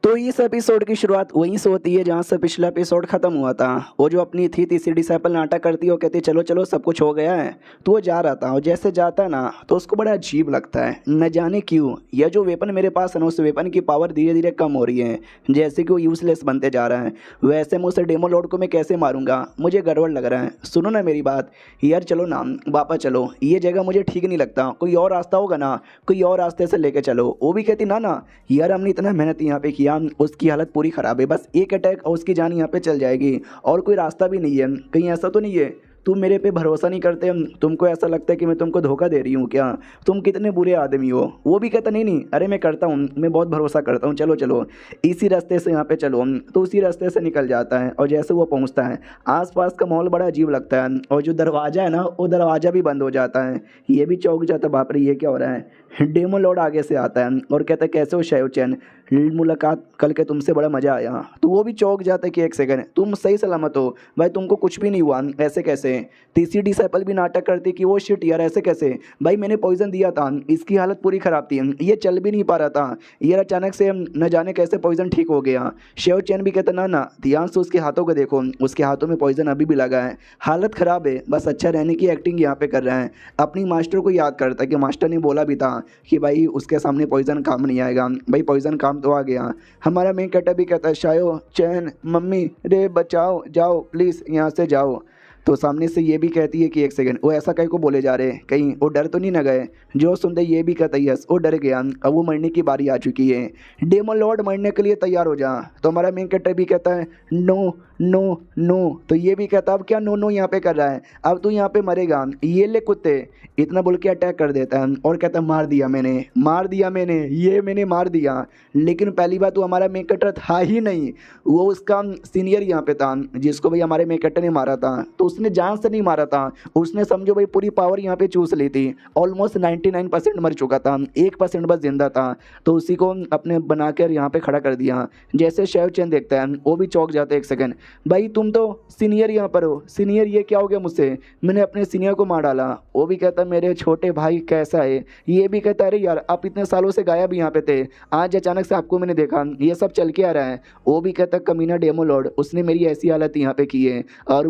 तो इस एपिसोड की शुरुआत वहीं से होती है जहाँ से पिछला एपिसोड खत्म हुआ था। वो जो अपनी थी तीसरी डिसाइपल नाटक करती है, वो कहती है चलो चलो सब कुछ हो गया है। तो वो जा रहा था और जैसे जाता है ना तो उसको बड़ा अजीब लगता है, न जाने क्यों यह जो वेपन मेरे पास है ना उस वेपन की पावर धीरे धीरे कम हो रही है, जैसे कि वो यूजलेस बनते जा रहा है। वैसे मैं उसे डेमो लॉर्ड को मैं कैसे मारूंगा, मुझे गड़बड़ लग रहा है। सुनो ना मेरी बात यार, चलो ना वापस चलो, ये जगह मुझे ठीक नहीं लगता, कोई और रास्ता होगा ना, कोई और रास्ते से लेके चलो। वो भी कहती ना यार हमने इतना मेहनत यहाँ पे किया, उसकी हालत पूरी ख़राब है, बस एक अटैक और उसकी जान यहाँ पे चल जाएगी और कोई रास्ता भी नहीं है। कहीं ऐसा तो नहीं है तुम मेरे पे भरोसा नहीं करते, तुमको ऐसा लगता है कि मैं तुमको धोखा दे रही हूँ क्या, तुम कितने बुरे आदमी हो। वो भी कहता नहीं नहीं अरे मैं करता हूँ, मैं बहुत भरोसा करता हूँ, चलो चलो इसी रास्ते से यहाँ पे चलो। तो उसी रास्ते से निकल जाता है और जैसे वो पहुँचता है आसपास का माहौल बड़ा अजीब लगता है और जो दरवाज़ा है ना वो दरवाज़ा भी बंद हो जाता है। ये भी चौंक जाता है, बाप रे ये क्या हो रहा है। डेमो लॉर्ड आगे से आता है और कहता है कैसे हो शेव चैन, मुलाकात कल के तुमसे बड़ा मज़ा आया। तो वो भी चौंक जाता है कि एक सेकंड तुम सही सलामत हो भाई, तुमको कुछ भी नहीं हुआ, ऐसे कैसे। तीसरी डिसाइपल भी नाटक करती कि वो शिट यार ऐसे कैसे, भाई मैंने पॉइजन दिया था, इसकी हालत पूरी ख़राब थी, ये चल भी नहीं पा रहा था, यार अचानक से न जाने कैसे पॉइजन ठीक हो गया। शेव चैन भी कहता ना ना ध्यान से उसके हाथों को देखो, उसके हाथों में पॉइजन अभी भी लगा है, हालत ख़राब है, बस अच्छा रहने की एक्टिंग यहाँ पे कर रहा है। अपनी मास्टर को याद करता है कि मास्टर ने बोला भी था कि भाई उसके सामने पॉइजन काम नहीं आएगा, भाई पॉइजन काम तो आ गया। हमारा मेन कैरेक्टर भी कहता है शायो चैन मम्मी रे बचाओ, जाओ प्लीज़ यहाँ से जाओ। तो सामने से ये भी कहती है कि एक सेकंड वो ऐसा कहीं को बोले जा रहे हैं, कहीं वो डर तो नहीं न गए। जो सुनते ये भी कहता है यस वो डर गया, अब वो मरने की बारी आ चुकी है, डेमो लॉर्ड मरने के लिए तैयार हो जा। तो हमारा मेन कैरेक्टर भी कहता है नो नो नो। तो ये भी कहता है अब क्या नो नो यहाँ पे कर रहा है, अब तू यहाँ पे मरेगा, ये ले कुत्ते, इतना बोल के अटैक कर देता है और कहता है मार दिया मैंने, मार दिया मैंने, ये मैंने मार दिया। लेकिन पहली बात वो हमारा मेन कैरेक्टर था ही नहीं, वो उसका सीनियर यहाँ पे था जिसको भाई हमारे मेन कैरेक्टर ने मारा था। तो उसने जान से नहीं मारा था, उसने समझो भाई पूरी पावर यहाँ पे चूस ली थी। ऑलमोस्ट 99% मर चुका था, 1% बस जिंदा था, तो उसी को अपने बनाकर यहाँ पे खड़ा कर दिया। जैसे शेव चैन देखता है वो भी चौंक जाता है, एक सेकंड भाई तुम तो सीनियर यहाँ पर हो, सीनियर ये क्या हो गया मुझसे, मैंने अपने सीनियर को मार डाला। वो भी कहता मेरे छोटे भाई कैसा है। ये भी कहता अरे यार आप इतने सालों से गायब यहाँ पे थे, आज अचानक से आपको मैंने देखा, ये सब चल के आ रहा है। वो भी कहता कमीना डेमो लॉर्ड, उसने मेरी ऐसी हालत यहाँ पे की है और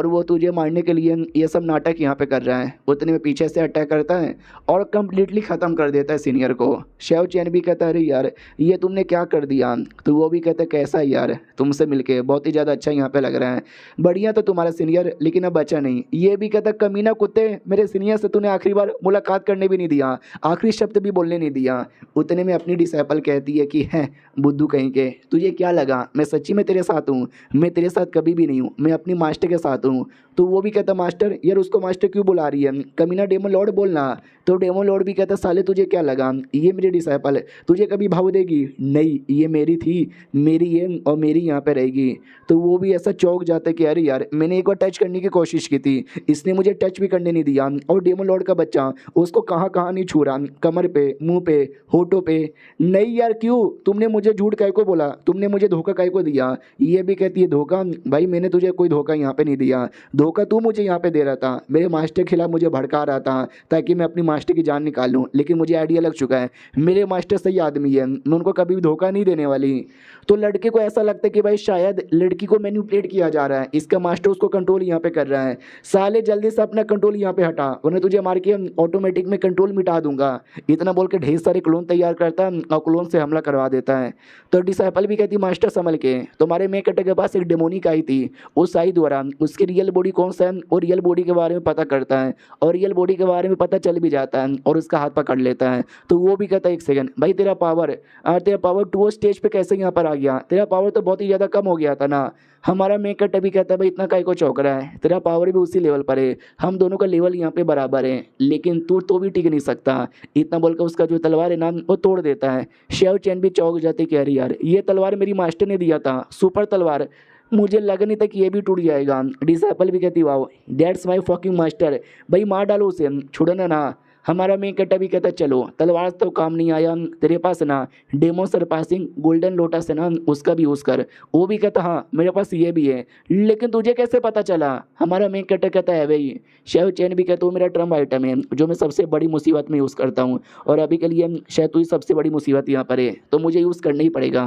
वो तुझे मारने के लिए ये सब नाटक यहाँ पे कर रहा है। उतने में पीछे से अटैक करता है और कंप्लीटली ख़त्म कर देता है सीनियर को। शेव चैन भी कहता है अरे यार ये तुमने क्या कर दिया। तो वो भी कहता है कैसा है यार, तुमसे मिलके बहुत ही ज़्यादा अच्छा यहाँ पे लग रहा है, बढ़िया तो तुम्हारा सीनियर लेकिन अब बचा नहीं। ये भी कहता कमीना कुत्ते, मेरे सीनियर से तूने आखिरी बार मुलाकात करने भी नहीं दिया, आखिरी शब्द भी बोलने नहीं दिया। उतने में अपनी डिसाइपल कहती है कि हैं बुद्धू कहीं के, तुझे क्या लगा मैं सच्ची में तेरे साथ हूँ, मैं तेरे साथ कभी भी नहीं हूँ, मैं अपनी मास्टर के साथ हूँ। तो वो भी कहता मास्टर यार उसको मास्टर क्यों बुला रही है, कमीना डेमो लॉर्ड बोलना। तो डेमो लॉर्ड भी कहता साले तुझे क्या लगा, ये मेरी डिसाइपल है, तुझे कभी भाव देगी नहीं, ये मेरी थी, मेरी ये और मेरी यहाँ पे रहेगी। तो वो भी ऐसा चौंक जाता है कि अरे यार मैंने एक बार टच करने की कोशिश की थी, इसने मुझे टच भी करने नहीं दिया। और डेमो लॉर्ड का बच्चा उसको कहाँ कहाँ नहीं छू रहा, कमर पे, मुंह पे, होठों पे। नहीं यार क्यों, तुमने मुझे झूठ काहे को बोला, तुमने मुझे धोखा काहे को दिया। ये भी कहती है धोखा, भाई मैंने तुझे कोई धोखा यहाँ पे नहीं दिया, धोखा तू मुझे यहाँ पे दे रहा था, मेरे मास्टर के खिलाफ मुझे भड़का रहा था ताकि मैं अपनी मास्टर की जान निकाल लूँ। लेकिन मुझे आइडिया लग चुका है, मेरे मास्टर सही आदमी है, मैं उनको कभी भी धोखा नहीं देने वाली। तो लड़के को ऐसा लगता है कि भाई शायद लड़की को मैनिपुलेट किया जा रहा है, इसका मास्टर उसको कंट्रोल यहाँ पे कर रहा है। साले जल्दी से अपना कंट्रोल यहाँ पे हटा वरना तुझे मार के ऑटोमेटिक में कंट्रोल मिटा दूंगा। इतना बोल के ढेर सारे क्लोन तैयार करता है और क्लोन से हमला करवा देता है। तो डिसाइपल भी कहती मास्टर संभल के, तुम्हारे मेन कैरेक्टर के पास एक डेमोनिक आई थी, उस आई द्वारा उसके रियल रियल बॉडी कौन सा है और रियल बॉडी के बारे में पता करता है और रियल बॉडी के बारे में पता चल भी जाता है और उसका हाथ पकड़ लेता है। तो वो भी कहता है एक सेकंड भाई तेरा पावर टू स्टेज पे कैसे यहाँ पर आ गया, तेरा पावर तो बहुत ही ज़्यादा कम हो गया था ना। हमारा मेन कट अभी कहता है भाई इतना काहे को चौंक रहा है, तेरा पावर भी उसी लेवल पर है, हम दोनों का लेवल यहाँ पे बराबर है, लेकिन तू तो भी टिक नहीं सकता। इतना बोलकर उसका जो तलवार है ना वो तोड़ देता है। शेव चैन भी चौंक जाती, कह रही यार ये तलवार मेरी मास्टर ने दिया था, सुपर तलवार, मुझे लगा नहीं था कि ये भी टूट जाएगा। डिसाइपल भी कहती wow that's my fucking master, भाई मार डालो उसे, छोड़ना ना। हमारा मेन कट्टा भी कहता चलो तलवार तो काम नहीं आया, तेरे पास ना डेमो सरपासिंग गोल्डन लोटस है ना, उसका भी यूज़ कर। वो भी कहता हाँ मेरे पास ये भी है, लेकिन तुझे कैसे पता चला। हमारा मेन कट्टा कहता है भाई शेव चैन भी कहता हूँ मेरा ट्रम्प आइटम है जो मैं सबसे बड़ी मुसीबत में यूज़ करता हूँ और अभी के लिए शायद तू ही सबसे बड़ी मुसीबत यहाँ पर है, तो मुझे यूज़ करना ही पड़ेगा।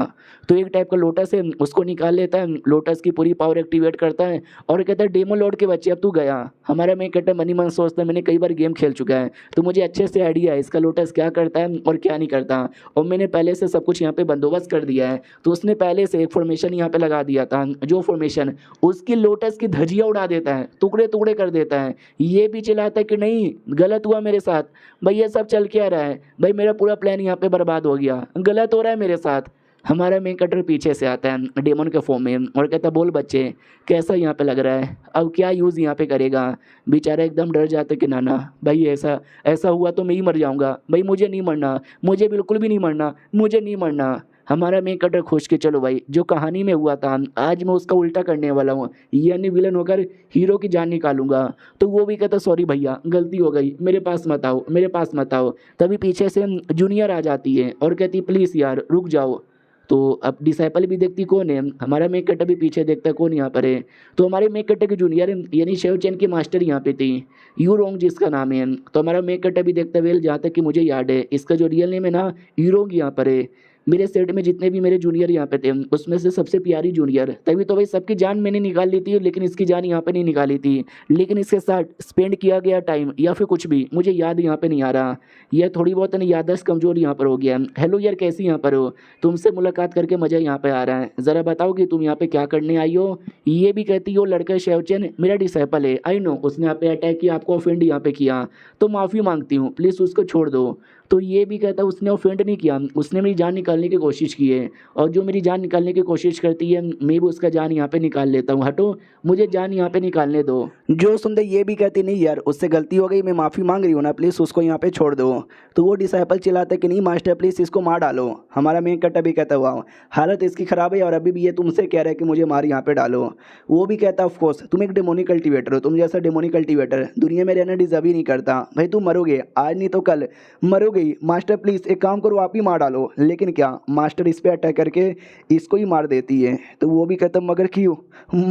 तो एक टाइप का लोटस है उसको निकाल लेता है, लोटस की पूरी पावर एक्टिवेट करता है और कहता है डेमो लॉर्ड के बच्चे अब तू गया। हमारा मेन कट्टा मनी मन सोचता है मैंने कई बार गेम खेल चुका है तो मुझे अच्छे से आइडिया है इसका लोटस क्या करता है और क्या नहीं करता, और मैंने पहले से सब कुछ यहाँ पे बंदोबस्त कर दिया है। तो उसने पहले से एक फॉर्मेशन यहाँ पे लगा दिया था, जो फॉर्मेशन उसकी लोटस की धज्जियाँ उड़ा देता है, टुकड़े टुकड़े कर देता है। ये भी चिल्लाता है कि नहीं गलत हुआ मेरे साथ, भाई ये सब चल क्या रहा है, भाई मेरा पूरा प्लान यहाँ पे बर्बाद हो गया, गलत हो रहा है मेरे साथ। हमारा मेन कटर पीछे से आता है डेमन के फॉर्म में और कहता बोल बच्चे कैसा यहाँ पे लग रहा है, अब क्या यूज़ यहाँ पे करेगा। बेचारा एकदम डर जाता कि नाना भाई ऐसा ऐसा हुआ तो मैं ही मर जाऊँगा, भाई मुझे नहीं मरना, मुझे बिल्कुल भी नहीं मरना, मुझे नहीं मरना। हमारा मेन कटर खुश के चलो भाई जो कहानी में हुआ था आज मैं उसका उल्टा करने वाला हूँ, यानी विलन होकर हीरो की जान निकालूंगा। तो वो भी कहता सॉरी भैया गलती हो गई, मेरे पास मत आओ, मेरे पास मत आओ। तभी पीछे से जूनियर आ जाती है और कहती प्लीज़ यार रुक जाओ। तो अब डिसाइपल भी देखती कौन है, हमारा मेक कट्टा भी पीछे देखता है कौन यहाँ पर है। तो हमारे मेक कट्टे की जूनियर यानी शेव चैन की मास्टर यहाँ पे थी, यू रोंग जिसका नाम है। तो हमारा मेक कट्टा भी देखता वेल जहाँ तक कि मुझे याद है इसका जो रियल नेम है ना यू रोंग यहाँ पर है। मेरे सेट में जितने भी मेरे जूनियर यहाँ पे थे उसमें से सबसे प्यारी जूनियर, तभी तो भाई सबकी जान मैंने निकाल ली थी लेकिन इसकी जान यहाँ पे नहीं निकाली थी। लेकिन इसके साथ स्पेंड किया गया टाइम या फिर कुछ भी मुझे याद यहाँ पे नहीं आ रहा, यह थोड़ी बहुत ना याददाश्त कमजोर यहाँ पर हो गया। हेलो यार कैसी यहाँ पर हो, तुमसे मुलाकात करके मज़ा यहाँ पे आ रहा है, ज़रा बताओ कि तुम यहाँ पे क्या करने आई हो। ये भी कहती हो लड़का शेवचन मेरा डिसाइपल है, आई नो उसने यहाँ पे अटैक किया, आपको ऑफेंड यहाँ पे किया, तो माफ़ी मांगती हूँ प्लीज़ उसको छोड़ दो। तो ये भी कहता है उसने ऑफेंड नहीं किया, उसने मेरी जान निकालने की कोशिश की है और जो मेरी जान निकालने की कोशिश करती है मैं भी उसका जान यहाँ पे निकाल लेता हूँ, हटो मुझे जान यहाँ पे निकालने दो। जो सुनते ये भी कहती नहीं यार उससे गलती हो गई, मैं माफ़ी मांग रही हूँ ना, प्लीज़ उसको यहाँ पे छोड़ दो। तो वो डिसाइपल चिल्लाता है कि नहीं मास्टर प्लीज़ इसको मार डालो। हमारा मेन कट्टा भी कहता हुआ हालत इसकी ख़राब है और अभी भी ये तुमसे कह रहा है कि मुझे मार यहाँ पे डालो। वो भी कहता ऑफ कोर्स तुम एक डेमोनिक कल्टिवेटर हो, तुम जैसा डेमोनिक कल्टिवेटर दुनिया में रहना डिजर्व ही नहीं करता, भाई तुम मरोगे आज नहीं तो कल मरोगे ही। मास्टर प्लीज़ एक काम करो आप ही मार डालो, लेकिन क्या मास्टर इस पर अटैक करके इसको ही मार देती है। तो वो भी कहता मगर क्यों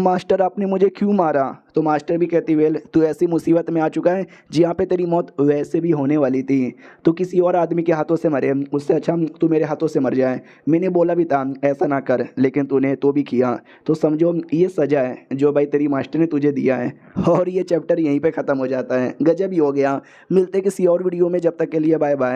मास्टर आपने मुझे क्यों मारा। तो मास्टर भी कहती वेल तू ऐसी मुसीबत में आ चुका है जहाँ पे तेरी मौत वैसे भी होने वाली थी, तो किसी और आदमी के हाथों से मरे उससे अच्छा तू मेरे हाथों से मर जाए। मैंने बोला भी था ऐसा ना कर लेकिन तूने तो भी किया, तो समझो ये सज़ा है जो भाई तेरी मास्टर ने तुझे दिया है। और ये चैप्टर यहीं पे ख़त्म हो जाता है। गजब ही हो गया। मिलते किसी और वीडियो में, जब तक के लिए बाय बाय।